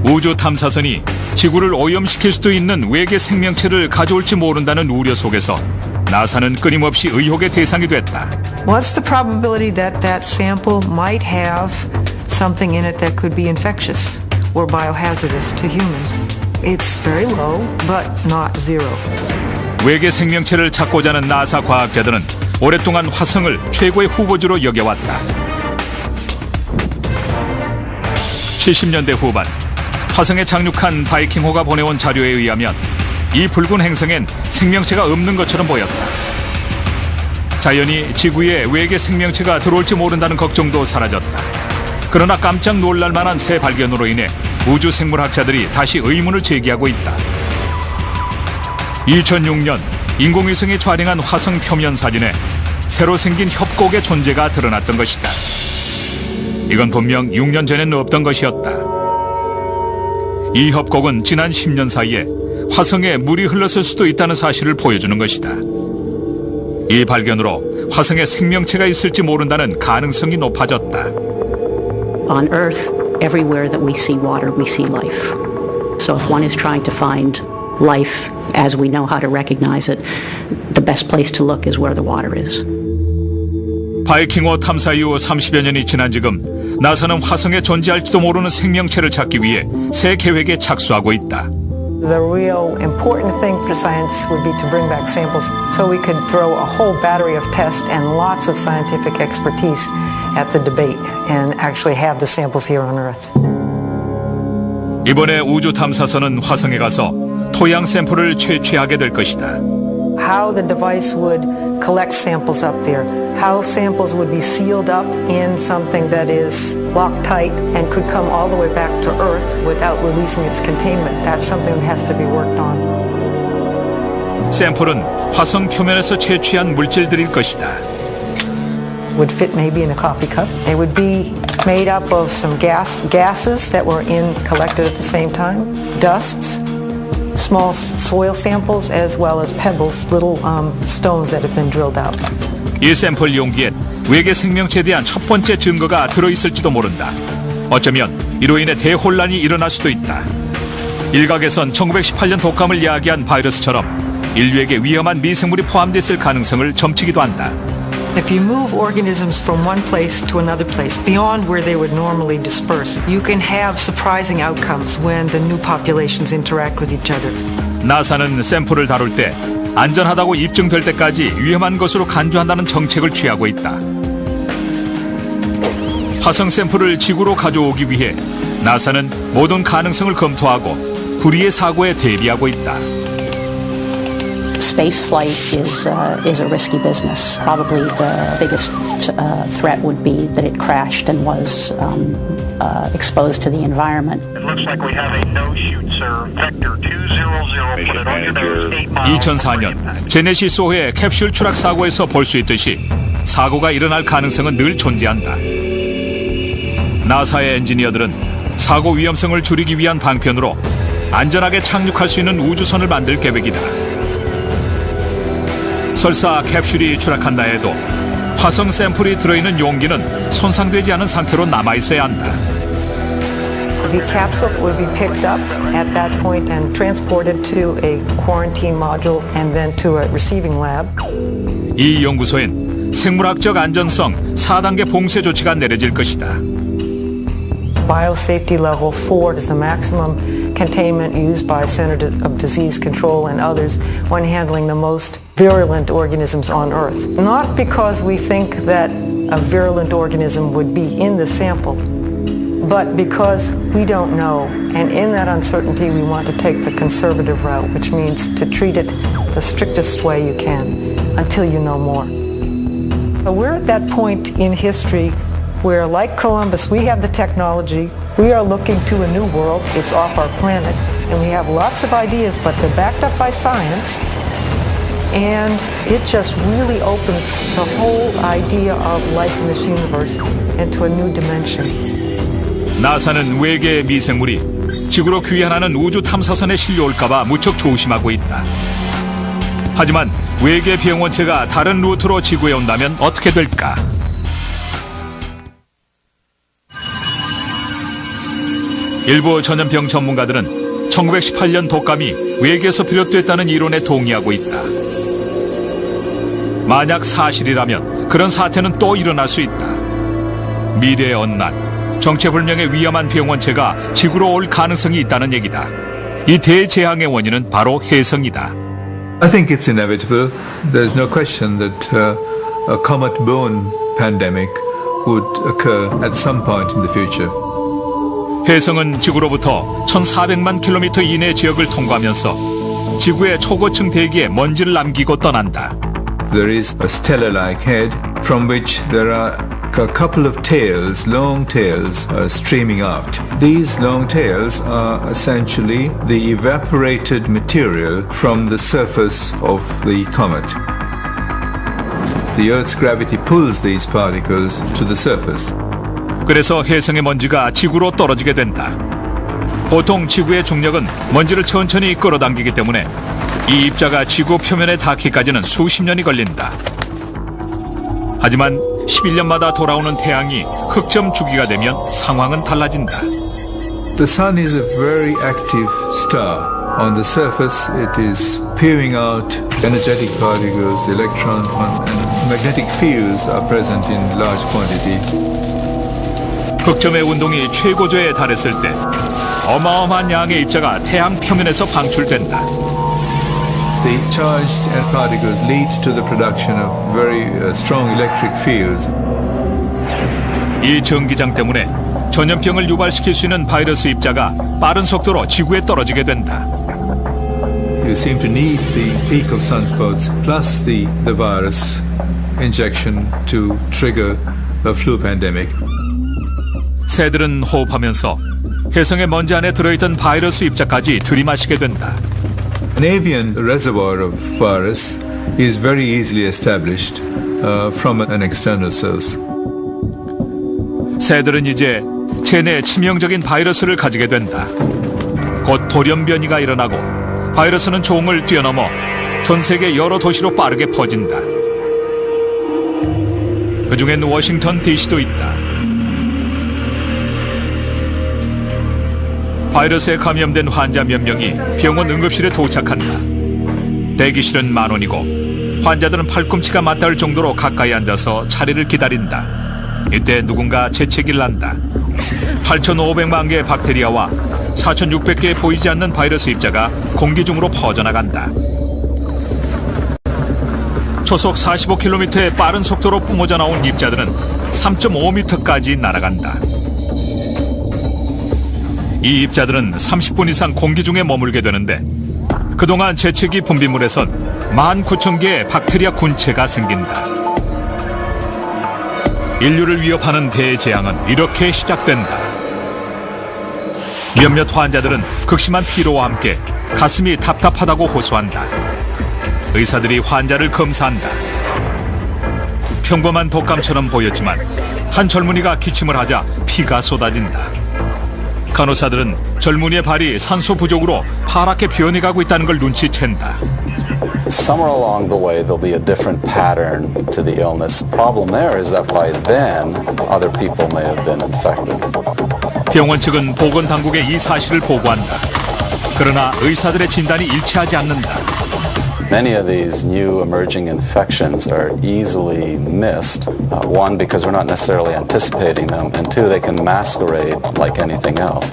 [SPEAKER 6] 우주 탐사선이 지구를 오염시킬 수도 있는 외계 생명체를 가져올지 모른다는 우려 속에서 나사는 끊임없이 의혹의 대상이 됐다.
[SPEAKER 13] What's the probability that that sample might have something in it that could be infectious or biohazardous to humans? It's very low, but not zero.
[SPEAKER 6] 외계 생명체를 찾고자 하는 나사 과학자들은 오랫동안 화성을 최고의 후보지로 여겨왔다. 70년대 후반 화성에 착륙한 바이킹호가 보내온 자료에 의하면 이 붉은 행성엔 생명체가 없는 것처럼 보였다. 자연히 지구에 외계 생명체가 들어올지 모른다는 걱정도 사라졌다. 그러나 깜짝 놀랄 만한 새 발견으로 인해 우주 생물학자들이 다시 의문을 제기하고 있다. 2006년 인공위성이 촬영한 화성 표면 사진에 새로 생긴 협곡의 존재가 드러났던 것이다. 이건 분명 6년 전에는 없던 것이었다. 이 협곡은 지난 10년 사이에 화성에 물이 흘렀을 수도 있다는 사실을 보여주는 것이다. 이 발견으로 화성에 생명체가 있을지 모른다는 가능성이 높아졌다.
[SPEAKER 10] On Earth, everywhere that we see water, we see life. So if one is trying to find life as we know how to recognize it, the best place to look is where the water is.
[SPEAKER 6] 바이킹호 탐사 이후 30여 년이 지난 지금 나사는 화성에 존재할지도 모르는 생명체를 찾기 위해 새 계획에 착수하고 있다.
[SPEAKER 13] The real important thing for science would be to bring back samples so we could throw a whole battery of tests and lots of scientific expertise at the debate and actually have the samples here on Earth.
[SPEAKER 6] 이번에 우주 탐사선은 화성에 가서 토양 샘플을 채취하게 될 것이다.
[SPEAKER 13] How the device would collect samples up there, how samples would be sealed up in something that is Loctite and could come all the way back to Earth without releasing its containment. That's something that has to be worked on.
[SPEAKER 6] 샘플은 화성 표면에서 채취한 물질들일 것이다.
[SPEAKER 13] Would fit maybe in a coffee cup. It would be made up of some gases that were collected at the same time, dusts, small soil samples, as well as pebbles, little stones that have been drilled out.
[SPEAKER 6] 이 샘플 용기엔 외계 생명체에 대한 첫 번째 증거가 들어있을지도 모른다. 어쩌면 이로 인해 대혼란이 일어날 수도 있다. 일각에선 1918년 독감을 야기한 바이러스처럼 인류에게 위험한 미생물이 포함됐을 가능성을 점치기도 한다.
[SPEAKER 13] If you move organisms from one place to another place, beyond where they would normally disperse, you can have surprising outcomes when the new populations interact with each other.
[SPEAKER 6] 나사는 샘플을 다룰 때 안전하다고 입증될 때까지 위험한 것으로 간주한다는 정책을 취하고 있다. 화성 샘플을 지구로 가져오기 위해 나사는 모든 가능성을 검토하고 불의의 사고에 대비하고 있다.
[SPEAKER 10] Space flight is a risky business. Probably the biggest threat would be that it crashed and was exposed to the environment.
[SPEAKER 14] It looks like we have a no-shoot, sir. Vector 200. Put it on your nose. 8 miles.
[SPEAKER 6] 2004년 제네시 소해 캡슐 추락 사고에서 볼 수 있듯이 사고가 일어날 가능성은 늘 존재한다. 나사의 엔지니어들은 사고 위험성을 줄이기 위한 방편으로 안전하게 착륙할 수 있는 우주선을 만들 계획이다. 설사 캡슐이 추락한다 해도 화성 샘플이 들어있는 용기는 손상되지 않은 상태로 남아있어야 한다.
[SPEAKER 13] The capsule would be picked up at that point and transported to a quarantine module and then to a receiving lab.
[SPEAKER 6] 이 연구소엔 생물학적 안전성 4단계 봉쇄 조치가 내려질 것이다.
[SPEAKER 13] Biosafety level 4 is the maximum containment used by Center of Disease Control and others when handling the most virulent organisms on Earth. Not because we think that a virulent organism would be in the sample, but because we don't know. And in that uncertainty, we want to take the conservative route, which means to treat it the strictest way you can until you know more. We're at that point in history where, like Columbus, we have the technology, we are looking to a new world, it's off our planet, and we have lots of ideas, but they're backed up by science, and it just really opens the whole idea of life in this universe into a new dimension.
[SPEAKER 6] 나사는 외계의 미생물이 지구로 귀환하는 우주 탐사선에 실려올까봐 무척 조심하고 있다. 하지만 외계 비행원체가 다른 루트로 지구에 온다면 어떻게 될까? 일부 전염병 전문가들은 1918년 독감이 외계에서 비롯됐다는 이론에 동의하고 있다. 만약 사실이라면 그런 사태는 또 일어날 수 있다. 미래의 어느 날 정체불명의 위험한 병원체가 지구로 올 가능성이 있다는 얘기다. 이 대재앙의 원인은 바로 해성이다.
[SPEAKER 4] I think it's inevitable. There's no question that a comet-borne pandemic would occur at some point in the future.
[SPEAKER 6] 해성은 지구로부터 1400만 킬로미터 이내 지역을 통과하면서 지구의 초고층 대기에 먼지를 남기고 떠난다.
[SPEAKER 4] There is a stellar-like head from which there are a couple of tails, long tails, streaming out. These long tails are essentially the evaporated material from the surface of the comet. The Earth's gravity pulls these particles to the surface.
[SPEAKER 6] 그래서 해성의 먼지가 지구로 떨어지게 된다. 보통 지구의 중력은 먼지를 천천히 끌어당기기 때문에 이 입자가 지구 표면에 닿기까지는 수십 년이 걸린다. 하지만 11년마다 돌아오는 태양이 흑점 주기가 되면 상황은 달라진다.
[SPEAKER 4] The sun is a very active star. On the surface it is spewing out energetic particles, electrons, and magnetic fields are present in large quantity.
[SPEAKER 6] 흑점의 운동이 최고조에 달했을 때 어마어마한 양의 입자가 태양 표면에서 방출된다.
[SPEAKER 4] The charged particles lead to the production of very strong electric fields.
[SPEAKER 6] 이 전기장 때문에 전염병을 유발시킬 수 있는 바이러스 입자가 빠른 속도로 지구에 떨어지게 된다.
[SPEAKER 4] You seem to need the peak of sunspots plus the virus injection to trigger a flu pandemic.
[SPEAKER 6] 새들은 호흡하면서 해성의 먼지 안에 들어있던 바이러스 입자까지 들이마시게 된다.
[SPEAKER 4] An avian reservoir of virus is very easily established from an external source.
[SPEAKER 6] 새들은 이제 체내 치명적인 바이러스를 가지게 된다. 곧 돌연변이가 일어나고 바이러스는 종을 뛰어넘어 전 세계 여러 도시로 빠르게 퍼진다. 그중엔 워싱턴 DC도 있다. 바이러스에 감염된 환자 몇 명이 병원 응급실에 도착한다. 대기실은 만원이고 환자들은 팔꿈치가 맞닿을 정도로 가까이 앉아서 차례를 기다린다. 이때 누군가 재채기를 한다. 8,500만 개의 박테리아와 4,600개의 보이지 않는 바이러스 입자가 공기 중으로 퍼져나간다. 초속 45km의 빠른 속도로 뿜어져 나온 입자들은 3.5m까지 날아간다. 이 입자들은 30분 이상 공기 중에 머물게 되는데 그동안 재채기 분비물에선 19,000개의 박테리아 군체가 생긴다. 인류를 위협하는 대재앙은 이렇게 시작된다. 몇몇 환자들은 극심한 피로와 함께 가슴이 답답하다고 호소한다. 의사들이 환자를 검사한다. 평범한 독감처럼 보였지만 한 젊은이가 기침을 하자 피가 쏟아진다. 간호사들은 젊은이의 발이 산소 부족으로 파랗게 변해가고 있다는 걸 눈치챈다.
[SPEAKER 18] Somewhere along the way, there'll be a different pattern to the illness. The problem there is that by then, other people may have been infected.
[SPEAKER 6] 병원 측은 보건당국에 이 사실을 보고한다. 그러나 의사들의 진단이 일치하지 않는다.
[SPEAKER 18] Many of these new emerging infections are easily missed. One, because we're not necessarily anticipating them, and two, they can masquerade like anything else.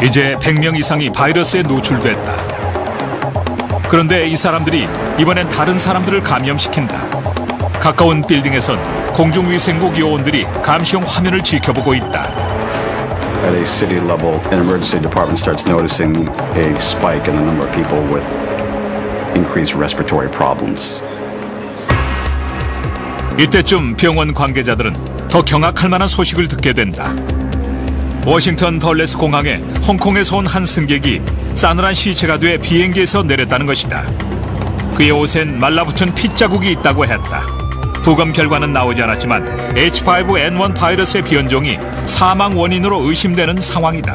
[SPEAKER 6] 이제 100명 이상이 바이러스에 노출됐다. 그런데 이 사람들이 이번엔 다른 사람들을 감염시킨다. 가까운 빌딩에선 공중위생국 요원들이 감시용 화면을 지켜보고 있다.
[SPEAKER 8] At a city level, an emergency department starts noticing a spike in the number of people with increased respiratory problems.
[SPEAKER 6] 이때쯤 병원 관계자들은 더 경악할 만한 소식을 듣게 된다. 워싱턴 덜레스 공항에 홍콩에서 온 한 승객이 싸늘한 시체가 돼 비행기에서 내렸다는 것이다. 그의 옷엔 말라붙은 핏자국이 있다고 했다. 부검 결과는 나오지 않았지만 H5N1 바이러스의 변종이 사망 원인으로 의심되는 상황이다.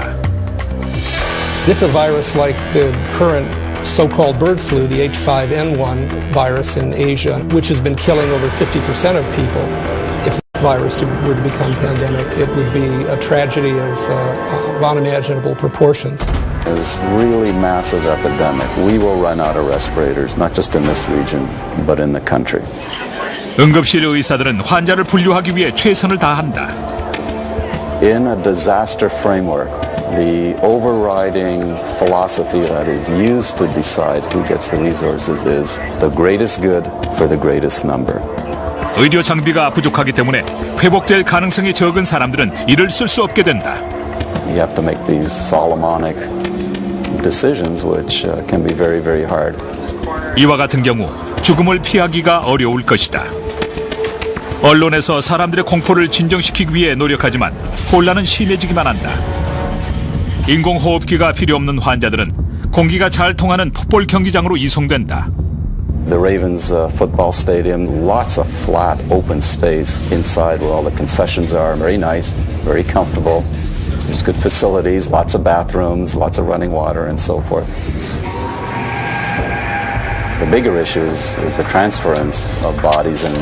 [SPEAKER 7] If a virus like the current so-called bird flu, the H5N1 virus in Asia, which has been killing over 50% of people, if virus were to become pandemic, it would be a tragedy of unimaginable proportions.
[SPEAKER 18] It's really massive epidemic. We will run out of respirators, not just in this region, but in the country.
[SPEAKER 6] 응급실 의사들은 환자를 분류하기 위해 최선을 다한다.
[SPEAKER 18] In a disaster framework, the overriding philosophy that is used to decide who gets the resources is the greatest good for the greatest number.
[SPEAKER 6] 의료 장비가 부족하기 때문에 회복될 가능성이 적은 사람들은 이를 쓸 수 없게 된다.
[SPEAKER 18] You have to make these Solomonic decisions, which can be very, very hard.
[SPEAKER 6] 이와 같은 경우 죽음을 피하기가 어려울 것이다. 언론에서 사람들의 공포를 진정시키기 위해 노력하지만 혼란은 심해지기만 한다. 인공호흡기가 필요 없는 환자들은 공기가 잘 통하는 풋볼 경기장으로 이송된다.
[SPEAKER 18] The Ravens football stadium, lots of flat, open space inside where all the concessions are. Very nice, very comfortable. There's good facilities, lots of bathrooms, lots of running water, and so forth. The bigger issue is the transference of bodies and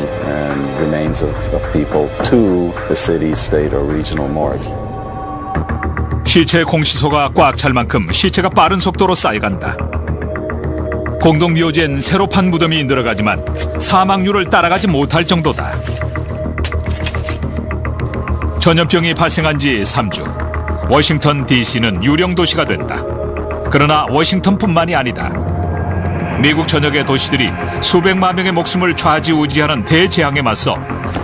[SPEAKER 18] remains of people to the city, state, or regional morgues.
[SPEAKER 6] 시체 공시소가 꽉 찰 만큼 시체가 빠른 속도로 쌓여간다. 공동묘지엔 새로 판 무덤이 늘어가지만 사망률을 따라가지 못할 정도다. 전염병이 발생한 지 3주. 워싱턴 DC는 유령 도시가 된다. 그러나 워싱턴뿐만이 아니다. 미국 전역의 도시들이 수백만 명의 목숨을 좌지우지하는 대재앙에 맞서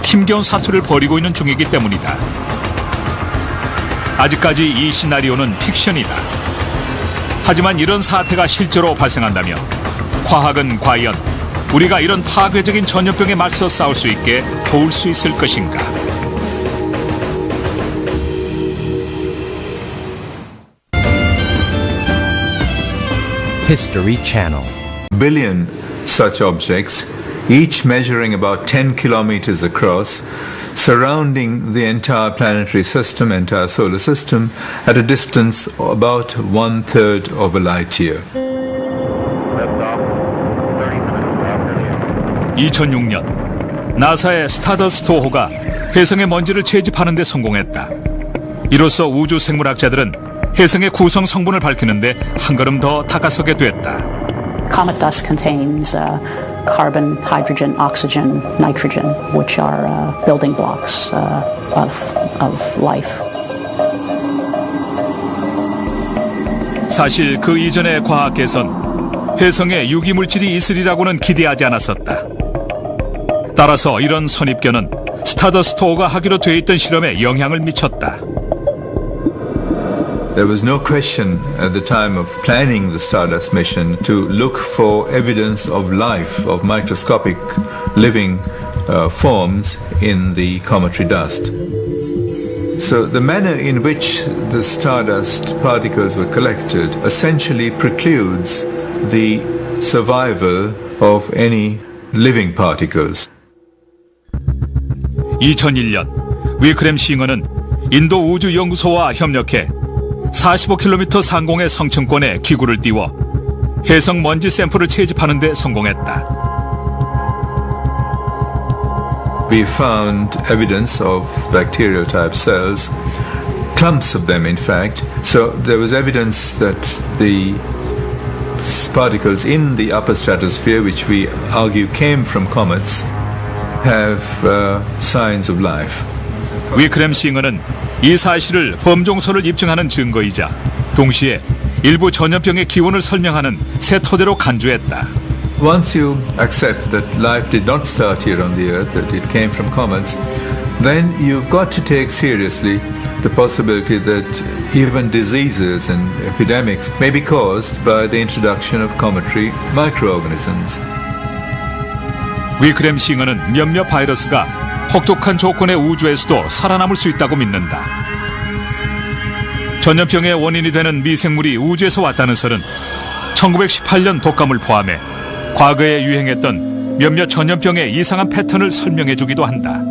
[SPEAKER 6] 힘겨운 사투를 벌이고 있는 중이기 때문이다. 아직까지 이 시나리오는 픽션이다. 하지만 이런 사태가 실제로 발생한다면 과학은 과연 우리가 이런 파괴적인 전염병에 맞서 싸울 수 있게 도울 수 있을 것인가?
[SPEAKER 19] History Channel.
[SPEAKER 4] Billion such objects, each measuring about 10 kilometers across, surrounding the entire planetary system, entire solar system, at a distance about 1/3 of a light year.
[SPEAKER 6] 2006년 나사의 스타더스트 5호가 혜성의 먼지를 채집하는 데 성공했다. 이로써 우주 생물학자들은 혜성의 구성 성분을 밝히는데 한 걸음 더 다가서게 됐다.
[SPEAKER 10] Comet dust contains carbon, hydrogen, oxygen, nitrogen, which are building blocks of life.
[SPEAKER 6] 사실 그 이전의 과학계에선 혜성에 유기물질이 있으리라고는 기대하지 않았었다. 따라서 이런 선입견은 스타더스트 5가 하기로 돼 있던 실험에 영향을 미쳤다.
[SPEAKER 4] There was no question at the time of planning the Stardust mission to look for evidence of life, of microscopic living forms in the cometary dust. So the manner in which the stardust particles were collected essentially precludes the survival of any living particles.
[SPEAKER 6] 2001년 위크램 싱어는 인도 우주연구소와 협력해 45km 상공의 성층권에 기구를 띄워 혜성 먼지 샘플을 채집하는 데 성공했다.
[SPEAKER 4] We found evidence of bacterial type cells, clumps of them in fact. So there was evidence that the particles in the upper stratosphere, which we argue came from comets, have signs of life.
[SPEAKER 6] 위크램 싱어는 이 사실을 범종소를 입증하는 증거이자 동시에 일부 전염병의 기원을 설명하는 새 토대로 간주했다.
[SPEAKER 4] Once you accept that life did not start here on the earth, that it came from comets, then you've got to take seriously the possibility that even diseases and epidemics may be caused by the introduction of cometary microorganisms.
[SPEAKER 6] 위크램 싱어는 몇몇 바이러스가 혹독한 조건의 우주에서도 살아남을 수 있다고 믿는다. 전염병의 원인이 되는 미생물이 우주에서 왔다는 설은 1918년 독감을 포함해 과거에 유행했던 몇몇 전염병의 이상한 패턴을 설명해 주기도 한다.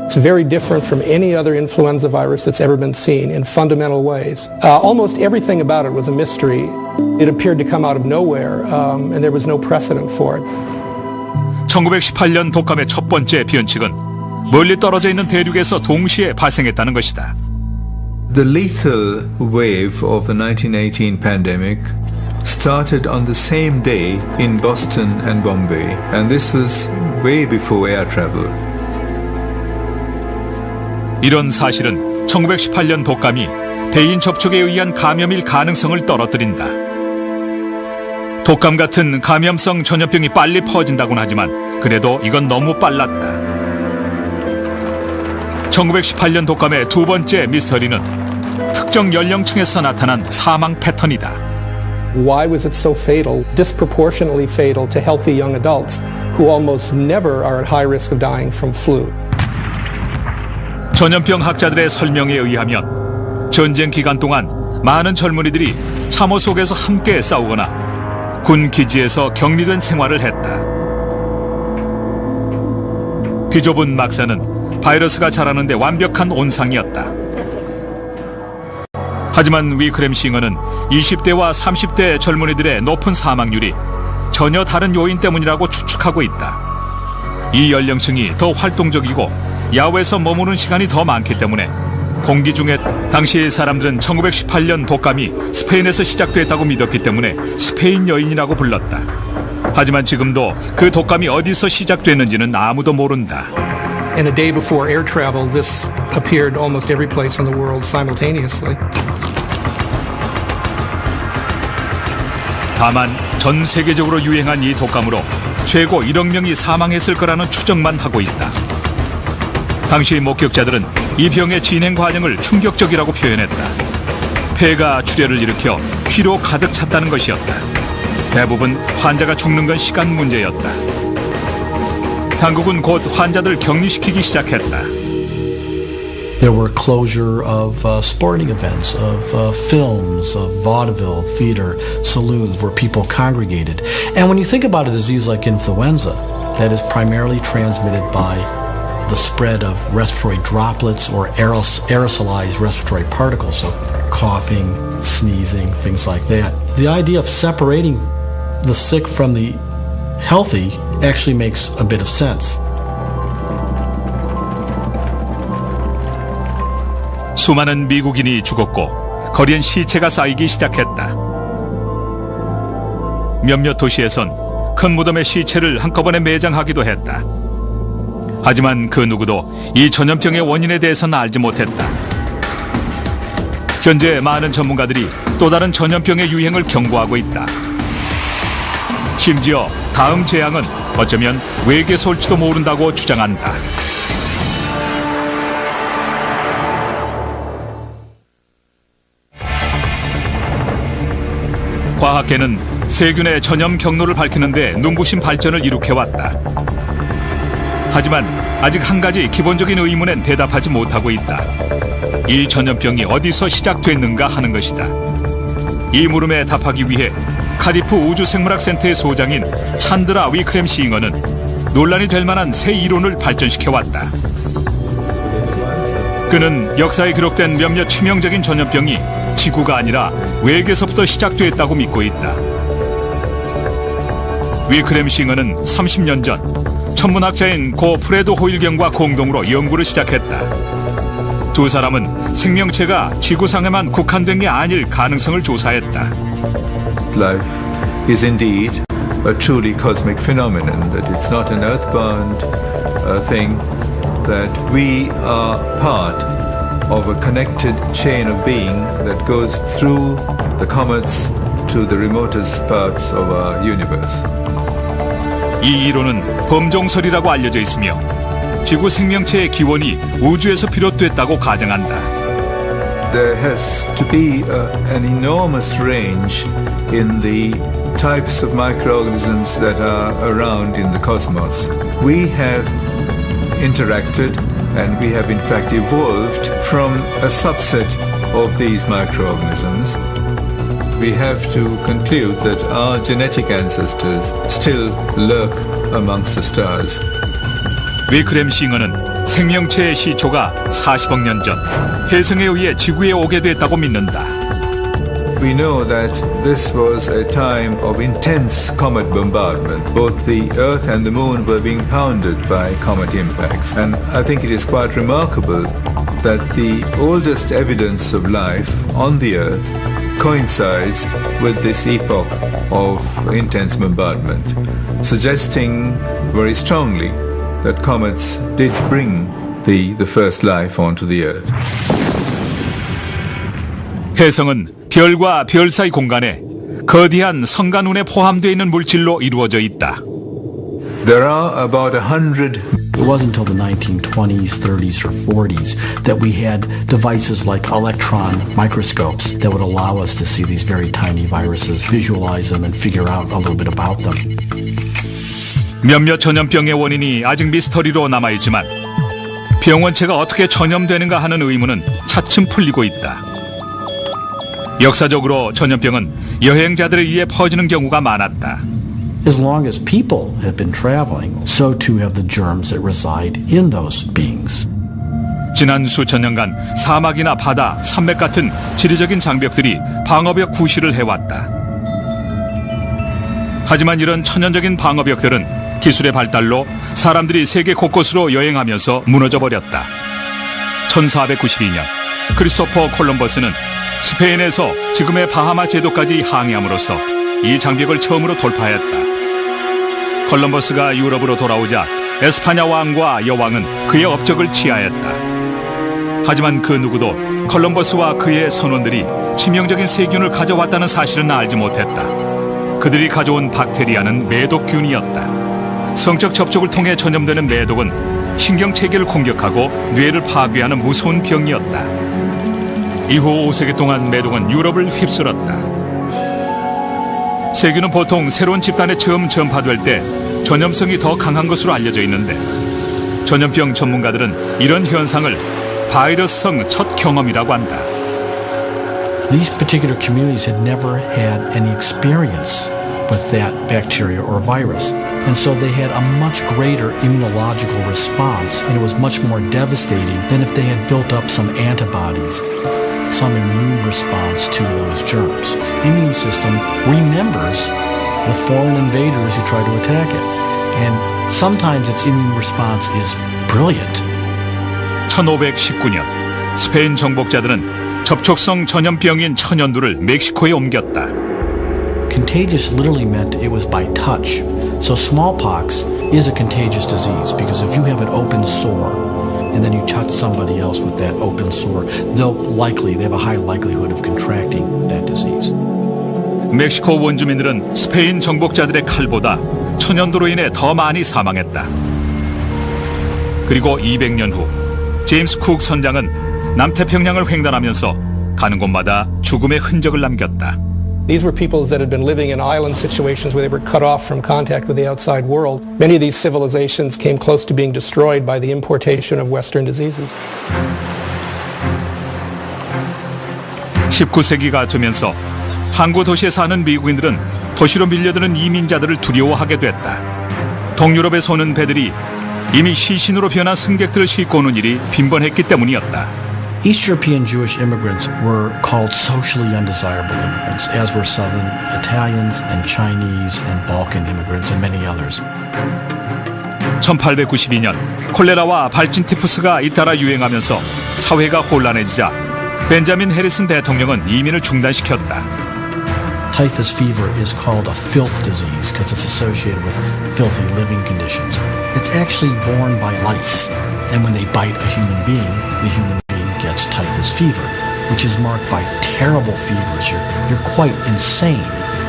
[SPEAKER 7] It's very different from any other influenza virus that's ever been seen in fundamental ways. Almost everything about it was a mystery. It appeared to come out of nowhere, and there was no precedent for it.
[SPEAKER 6] 1918년 독감의 첫 번째 변칙은 멀리 떨어져 있는 대륙에서 동시에 발생했다는 것이다.
[SPEAKER 4] The lethal wave of the 1918 pandemic started on the same day in Boston and Bombay, and this was way before air travel.
[SPEAKER 6] 이런 사실은 1918년 독감이 대인 접촉에 의한 감염일 가능성을 떨어뜨린다. 독감 같은 감염성 전염병이 빨리 퍼진다고는 하지만 그래도 이건 너무 빨랐다. 1918년 독감의 두 번째 미스터리는 특정 연령층에서 나타난 사망 패턴이다.
[SPEAKER 7] Why was it so fatal, disproportionately fatal to healthy young adults who almost never are at high risk of dying from flu?
[SPEAKER 6] 전염병 학자들의 설명에 의하면 전쟁 기간 동안 많은 젊은이들이 참호 속에서 함께 싸우거나 군 기지에서 격리된 생활을 했다. 비좁은 막사는 바이러스가 자라는데 완벽한 온상이었다. 하지만 위크렘 싱어는 20대와 30대 젊은이들의 높은 사망률이 전혀 다른 요인 때문이라고 추측하고 있다. 이 연령층이 더 활동적이고 야외에서 머무는 시간이 더 많기 때문에 공기 중에 당시 사람들은 1918년 독감이 스페인에서 시작됐다고 믿었기 때문에 스페인 여인이라고 불렀다. 하지만 지금도 그 독감이 어디서 시작됐는지는 아무도 모른다.
[SPEAKER 7] In a day before air travel, this appeared almost every place in the world simultaneously.
[SPEAKER 6] 다만 전 세계적으로 유행한 이 독감으로 최고 1억 명이 사망했을 거라는 추정만 하고 있다. 당시 목격자들은 이 병의 진행 과정을 충격적이라고 표현했다. 폐가 출혈을 일으켜 피로 가득 찼다는 것이었다. 대부분 환자가 죽는 건 시간 문제였다. 당국은 곧 환자들 격리시키기 시작했다.
[SPEAKER 9] There were closure of sporting events, of films, of vaudeville, theater, saloons where people congregated. And when you think about a disease like influenza, that is primarily transmitted by the spread of respiratory droplets or aerosolized respiratory particles, so coughing, sneezing, things like that. The idea of separating the sick from the healthy actually makes a bit of sense.
[SPEAKER 6] 수많은 미국인이 죽었고 거리엔 시체가 쌓이기 시작했다. 몇몇 도시에선 큰 무덤에 시체를 한꺼번에 매장하기도 했다. 하지만 그 누구도 이 전염병의 원인에 대해서는 알지 못했다. 현재 많은 전문가들이 또 다른 전염병의 유행을 경고하고 있다. 심지어 다음 재앙은 어쩌면 외계에서 올지도 모른다고 주장한다. 과학계는 세균의 전염 경로를 밝히는데 눈부신 발전을 이룩해왔다. 하지만 아직 한 가지 기본적인 의문엔 대답하지 못하고 있다. 이 전염병이 어디서 시작됐는가 하는 것이다. 이 물음에 답하기 위해 카디프 우주생물학센터의 소장인 찬드라 위크렘 싱어는 논란이 될 만한 새 이론을 발전시켜왔다. 그는 역사에 기록된 몇몇 치명적인 전염병이 지구가 아니라 외계에서부터 시작됐다고 믿고 있다. 위크렘 싱어는 30년 전 천문학자인 고 프레드 호일경과 공동으로 연구를 시작했다. 두 사람은 생명체가 지구상에만 국한된 게 아닐 가능성을 조사했다.
[SPEAKER 4] Life is indeed a truly cosmic phenomenon, that it's not an earthbound thing, that we are part of a connected chain of being that goes through the comets to the remotest parts of our universe.
[SPEAKER 6] 이 이론은 범종설이라고 알려져 있으며 지구 생명체의 기원이 우주에서 비롯됐다고 가정한다.
[SPEAKER 4] There has to be an enormous range in the types of microorganisms that are around in the cosmos. We have interacted and we have in fact evolved from a subset of these microorganisms. We have to conclude that our genetic ancestors still lurk amongst the stars.
[SPEAKER 6] 위크렘 싱어는 생명체의 시초가 40억 년 전 혜성에 의해 지구에 오게 됐다고 믿는다.
[SPEAKER 4] We know that this was a time of intense comet bombardment. Both the Earth and the Moon were being pounded by comet impacts. And I think it is quite remarkable that the oldest evidence of life on the Earth coincides with this epoch of intense bombardment, suggesting very strongly that comets did bring the first life onto the Earth.
[SPEAKER 6] 혜성은 별과 별 사이 공간에 거대한 성간운에 포함되어 있는 물질로 이루어져 있다.
[SPEAKER 4] There are about 100.
[SPEAKER 9] It wasn't until the 1920s, 30s, or 40s that we had devices like electron microscopes that would allow us to see these very tiny viruses, visualize them, and figure out a little bit about them.
[SPEAKER 6] 몇몇 전염병의 원인이 아직 미스터리로 남아있지만 병원체가 어떻게 전염되는가 하는 의문은 차츰 풀리고 있다. 역사적으로 전염병은 여행자들에 의해 퍼지는 경우가 많았다.
[SPEAKER 9] As long as people have been traveling, so too have the germs that reside in those beings.
[SPEAKER 6] 지난 수천 년간 사막이나 바다, 산맥 같은 지리적인 장벽들이 방어벽 구실을 해왔다. 하지만 이런 천연적인 방어벽들은 기술의 발달로 사람들이 세계 곳곳으로 여행하면서 무너져 버렸다. 1492년 크리스토퍼 콜럼버스는 스페인에서 지금의 바하마 제도까지 항해함으로써 이 장벽을 처음으로 돌파했다. 콜럼버스가 유럽으로 돌아오자 에스파냐 왕과 여왕은 그의 업적을 치하했다. 하지만 그 누구도 콜럼버스와 그의 선원들이 치명적인 세균을 가져왔다는 사실은 알지 못했다. 그들이 가져온 박테리아는 매독균이었다. 성적 접촉을 통해 전염되는 매독은 신경체계를 공격하고 뇌를 파괴하는 무서운 병이었다. 이후 5세기 동안 매독은 유럽을 휩쓸었다. 세균은 보통 새로운 집단에 처음 전파될 때 전염성이 더 강한 것으로 알려져 있는데 전염병 전문가들은 이런 현상을 바이러스성 첫 경험이라고 한다.
[SPEAKER 9] These particular communities had never had any experience with that bacteria or virus. And so they had a much greater immunological response, and it was much more devastating than if they had built up some antibodies, some immune response to those germs. The immune system remembers the foreign invaders who try to attack it. And sometimes its immune response is brilliant.
[SPEAKER 6] 1519년 스페인 정복자들은 접촉성 전염병인 천연두를 멕시코에 옮겼다.
[SPEAKER 9] Contagious literally meant it was by touch. So smallpox is a contagious disease because if you have an open sore and then you touch somebody else with that open sore, they have a high likelihood of contracting that disease.
[SPEAKER 6] 멕시코 원주민들은 스페인 정복자들의 칼보다 천연두로 인해 더 많이 사망했다. 그리고 200년 후 제임스 쿡 선장은 남태평양을 횡단하면서 가는 곳마다 죽음의 흔적을 남겼다.
[SPEAKER 7] These were peoples that had been living in island situations where they were cut off from contact with the outside world. Many of these civilizations came close to being destroyed by the importation of Western diseases.
[SPEAKER 6] 19세기가 되면서 항구 도시에 사는 미국인들은 도시로 밀려드는 이민자들을 두려워하게 됐다. 동유럽에서 오는 배들이 이미 시신으로 변한 승객들을 싣고 오는 일이 빈번했기 때문이었다.
[SPEAKER 9] East European Jewish immigrants were called socially undesirable immigrants, as were Southern Italians and Chinese and Balkan immigrants and many others.
[SPEAKER 6] 1892년 콜레라와 발진 티푸스가 잇따라 유행하면서 사회가 혼란해지자 벤자민 해리슨 대통령은 이민을 중단시켰다.
[SPEAKER 9] Typhus fever is called a filth disease because it's associated with filthy living conditions. It's actually borne by lice, and when they bite a human being, the human being gets typhus fever, which is marked by terrible fevers. You're quite insane.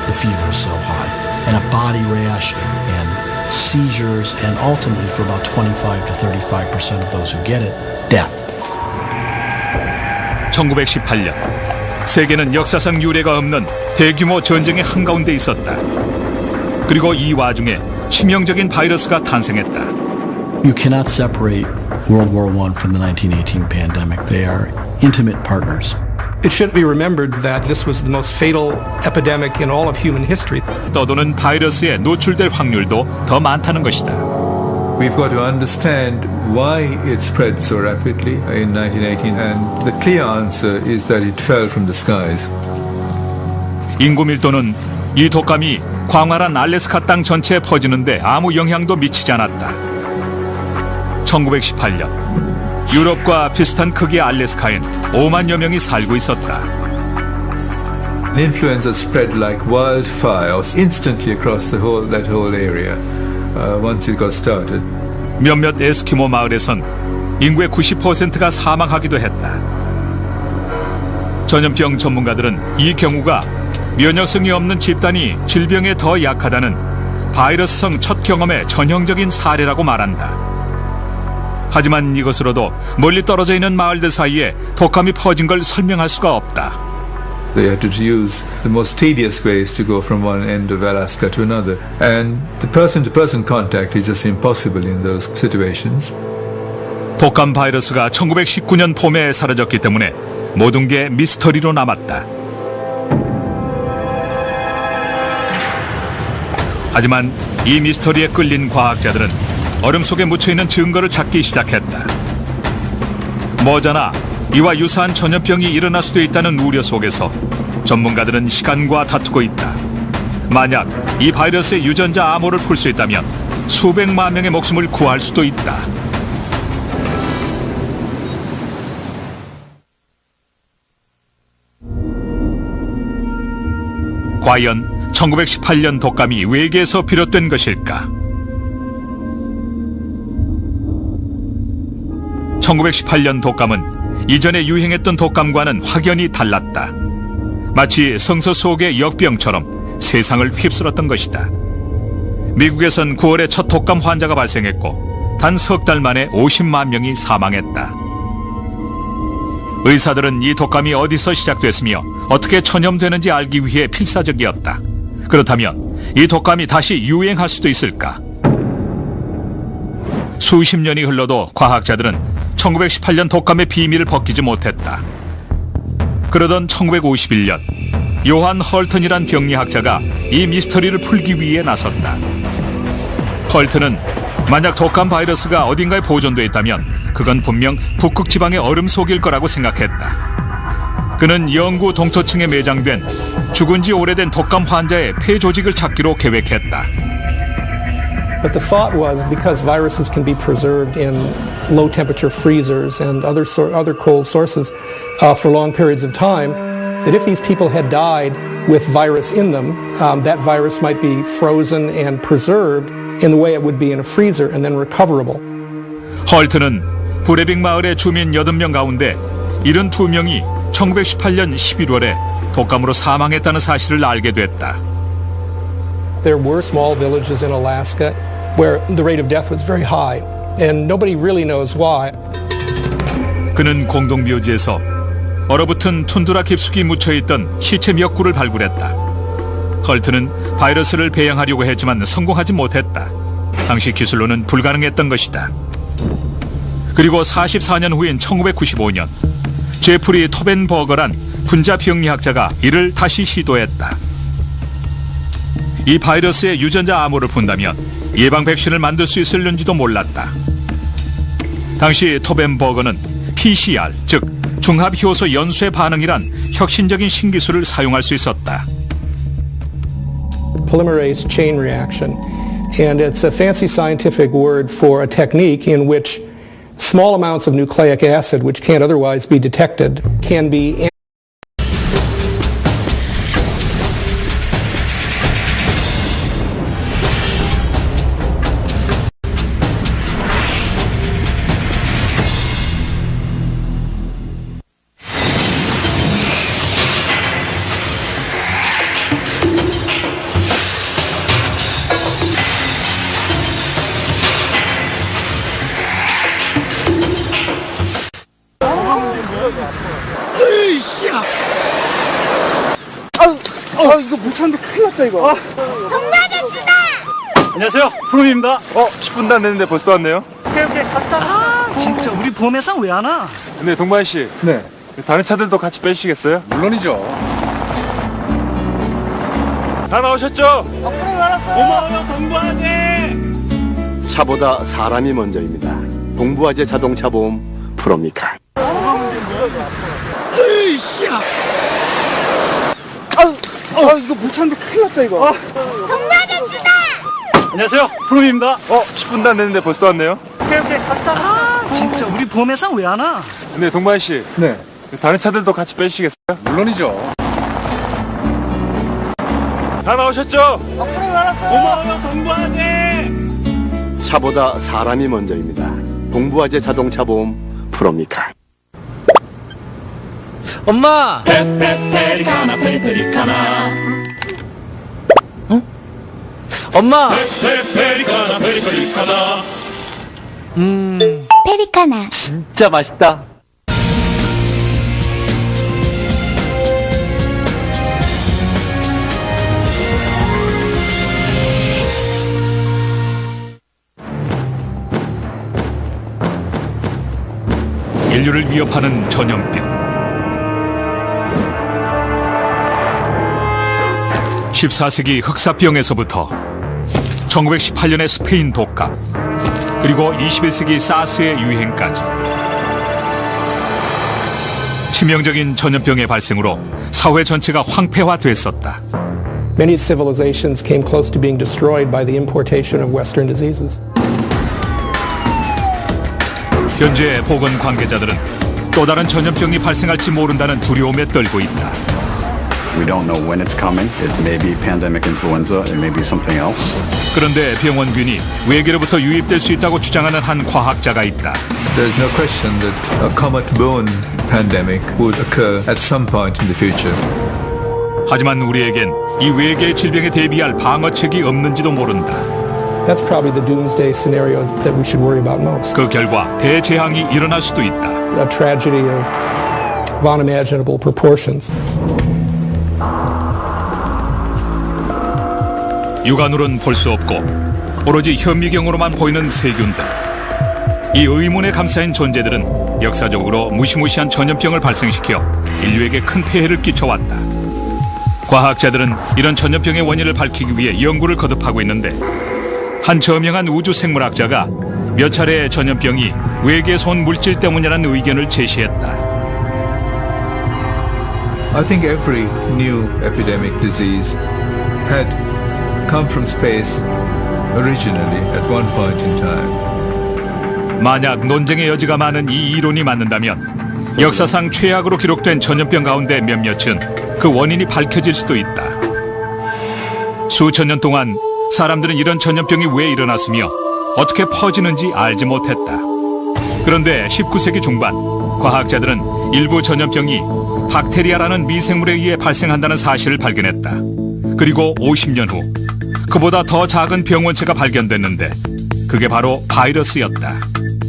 [SPEAKER 9] The fever is so high, and a body rash and seizures, and ultimately for about 25 to 35% of those who get it, death.
[SPEAKER 6] 1918년 세계는 역사상 유례가 없는 대규모 전쟁의 한가운데 있었다. 그리고 이 와중에 치명적인 바이러스가 탄생했다.
[SPEAKER 9] You cannot separate World War I from the 1918 pandemic. They are intimate partners.
[SPEAKER 7] It should be remembered that this was the most fatal epidemic in all of human history.
[SPEAKER 6] 떠도는 바이러스에 노출될 확률도 더 많다는 것이다.
[SPEAKER 4] We've got to understand why it spread so rapidly in 1918, and the clear answer is that it fell from the skies.
[SPEAKER 6] 인구 밀도는 이 독감이 광활한 알래스카 땅 전체에 퍼지는데 아무 영향도 미치지 않았다. 1918년 유럽과 비슷한 크기의 알래스카엔 5만여 명이 살고 있었다.
[SPEAKER 4] Influenza spread like wildfire instantly across that whole area once it got started.
[SPEAKER 6] 몇몇 에스키모 마을에선 인구의 90%가 사망하기도 했다. 전염병 전문가들은 이 경우가 면역성이 없는 집단이 질병에 더 약하다는 바이러스성 첫 경험의 전형적인 사례라고 말한다. 하지만 이것으로도 멀리 떨어져 있는 마을들 사이에 독감이 퍼진 걸 설명할 수가 없다.
[SPEAKER 4] They had to use the most tedious ways to go from one end of Alaska to another. And the person-to-person contact is just impossible in those situations.
[SPEAKER 6] 독감 바이러스가 1919년 봄에 사라졌기 때문에 모든 게 미스터리로 남았다. 하지만 이 미스터리에 끌린 과학자들은 얼음 속에 묻혀있는 증거를 찾기 시작했다. 머지않아 이와 유사한 전염병이 일어날 수도 있다는 우려 속에서 전문가들은 시간과 다투고 있다. 만약 이 바이러스의 유전자 암호를 풀 수 있다면 수백만 명의 목숨을 구할 수도 있다. 과연 1918년 독감이 외계에서 비롯된 것일까? 1918년 독감은 이전에 유행했던 독감과는 확연히 달랐다. 마치 성서 속의 역병처럼 세상을 휩쓸었던 것이다. 미국에선 9월에 첫 독감 환자가 발생했고 단 석 달 만에 50만 명이 사망했다. 의사들은 이 독감이 어디서 시작됐으며 어떻게 전염되는지 알기 위해 필사적이었다. 그렇다면 이 독감이 다시 유행할 수도 있을까? 수십 년이 흘러도 과학자들은 1918년 독감의 비밀을 벗기지 못했다. 그러던 1951년 요한 헐튼이란 병리학자가 이 미스터리를 풀기 위해 나섰다. 헐튼은 만약 독감 바이러스가 어딘가에 보존돼 있다면 그건 분명 북극 지방의 얼음 속일 거라고 생각했다. 그는 영구 동토층에 매장된 죽은 지 오래된 독감 환자의 폐 조직을 찾기로 계획했다.
[SPEAKER 7] But the thought was, because viruses can be preserved in low temperature freezers and other cold sources for long periods of time, that if these people had died with virus in them, that virus might be frozen and preserved in the way it would be in a freezer and then recoverable.
[SPEAKER 6] 헐튼은 브레빅 마을의 주민 80명 가운데 72명이 1918년 11월에 독감으로 사망했다는 사실을 알게 됐다.
[SPEAKER 7] There were small villages in Alaska where the rate of death was very high, and nobody really knows why.
[SPEAKER 6] 그는 공동묘지에서 얼어붙은 툰드라 깊숙이 묻혀있던 시체 몇 구를 발굴했다. 헐튼은 바이러스를 배양하려고 했지만 성공하지 못했다. 당시 기술로는 불가능했던 것이다. 그리고 44년 후인 1995년 제프리 토벤버거란 분자 병리학자가 이를 다시 시도했다. 이 바이러스의 유전자 암호를 푼다면 예방 백신을 만들 수 있을는지도 몰랐다. 당시 토벤버거는 PCR, 즉 중합효소 연쇄 반응이란 혁신적인 신기술을 사용할 수 있었다.
[SPEAKER 7] Polymerase chain reaction, and it's a fancy scientific word for a technique in which small amounts of nucleic acid, which can't otherwise be detected, can be
[SPEAKER 2] 이거 못 찾는데 큰일 났다 이거.
[SPEAKER 3] 동반했습니다.
[SPEAKER 2] 안녕하세요, 프롬입니다. 10분도 안 됐는데 벌써 왔네요. 오케이 갑시다.
[SPEAKER 19] 진짜 우리 보험회사 왜 안 와?
[SPEAKER 2] 근데 동반 씨,
[SPEAKER 17] 네.
[SPEAKER 2] 다른 차들도 같이 빼주시겠어요?
[SPEAKER 17] 물론이죠.
[SPEAKER 2] 다 나오셨죠? 고마워요, 동부아재.
[SPEAKER 5] 차보다 사람이 먼저입니다. 동부아재 자동차 보험 프로미카.
[SPEAKER 2] 이거 물 차는데 큰일 났다, 이거.
[SPEAKER 3] 동반했습니다.
[SPEAKER 2] 안녕하세요. 프롬입니다. 10분도 안 됐는데 벌써 왔네요. 오케이, 갑시다.
[SPEAKER 19] 진짜 우리 보험회사 왜 안 와?
[SPEAKER 2] 네, 동반 씨. 네. 다른 차들도 같이 빼주시겠어요? 물론이죠. 다 나오셨죠? 고마워요, 동부아재!
[SPEAKER 5] 차보다 사람이 먼저입니다. 동부아재 자동차 보험 프로미카.
[SPEAKER 1] 엄마!
[SPEAKER 14] 페리카나 페리카나
[SPEAKER 1] 엄마!
[SPEAKER 14] 페리카나 페리카나
[SPEAKER 3] 페리카나.
[SPEAKER 1] 진짜 맛있다.
[SPEAKER 6] 인류를 위협하는 전염병. 14세기 흑사병에서부터 1918년의 스페인 독감, 그리고 21세기 사스의 유행까지 치명적인 전염병의 발생으로 사회 전체가 황폐화됐었다.
[SPEAKER 7] Many civilizations came close to being destroyed by the importation of Western diseases.
[SPEAKER 6] 현재 보건 관계자들은 또 다른 전염병이 발생할지 모른다는 두려움에 떨고 있다.
[SPEAKER 8] We don't know when it's coming. It may be pandemic influenza. It may be something else.
[SPEAKER 6] 그런데 병원균이 외계로부터 유입될 수 있다고 주장하는 한 과학자가 있다.
[SPEAKER 4] There's no question that a comet-borne pandemic would occur at some point in the future.
[SPEAKER 6] 하지만 우리에겐 이 외계의 질병에 대비할 방어책이 없는지도 모른다.
[SPEAKER 7] That's probably the doomsday scenario that we should worry about most.
[SPEAKER 6] 그 결과 대재앙이 일어날 수도 있다.
[SPEAKER 7] A tragedy of unimaginable proportions.
[SPEAKER 6] 육안으로는 볼 수 없고 오로지 현미경으로만 보이는 세균들. 이 의문에 감싸인 존재들은 역사적으로 무시무시한 전염병을 발생시켜 인류에게 큰 폐해를 끼쳐왔다. 과학자들은 이런 전염병의 원인을 밝히기 위해 연구를 거듭하고 있는데 한 저명한 우주 생물학자가 몇 차례 전염병이 외계에서 온 물질 때문이라는 의견을 제시했다.
[SPEAKER 4] I think every new epidemic disease had come from space originally at one point in time.
[SPEAKER 6] 만약 논쟁의 여지가 많은 이 이론이 맞는다면 역사상 최악으로 기록된 전염병 가운데 몇몇은 그 원인이 밝혀질 수도 있다. 수천 년 동안 사람들은 이런 전염병이 왜 일어났으며 어떻게 퍼지는지 알지 못했다. 그런데 19세기 중반 과학자들은 일부 전염병이 박테리아라는 미생물에 의해 발생한다는 사실을 발견했다. 그리고 50년 후 그보다 더 작은 병원체가 발견됐는데 그게 바로 바이러스였다.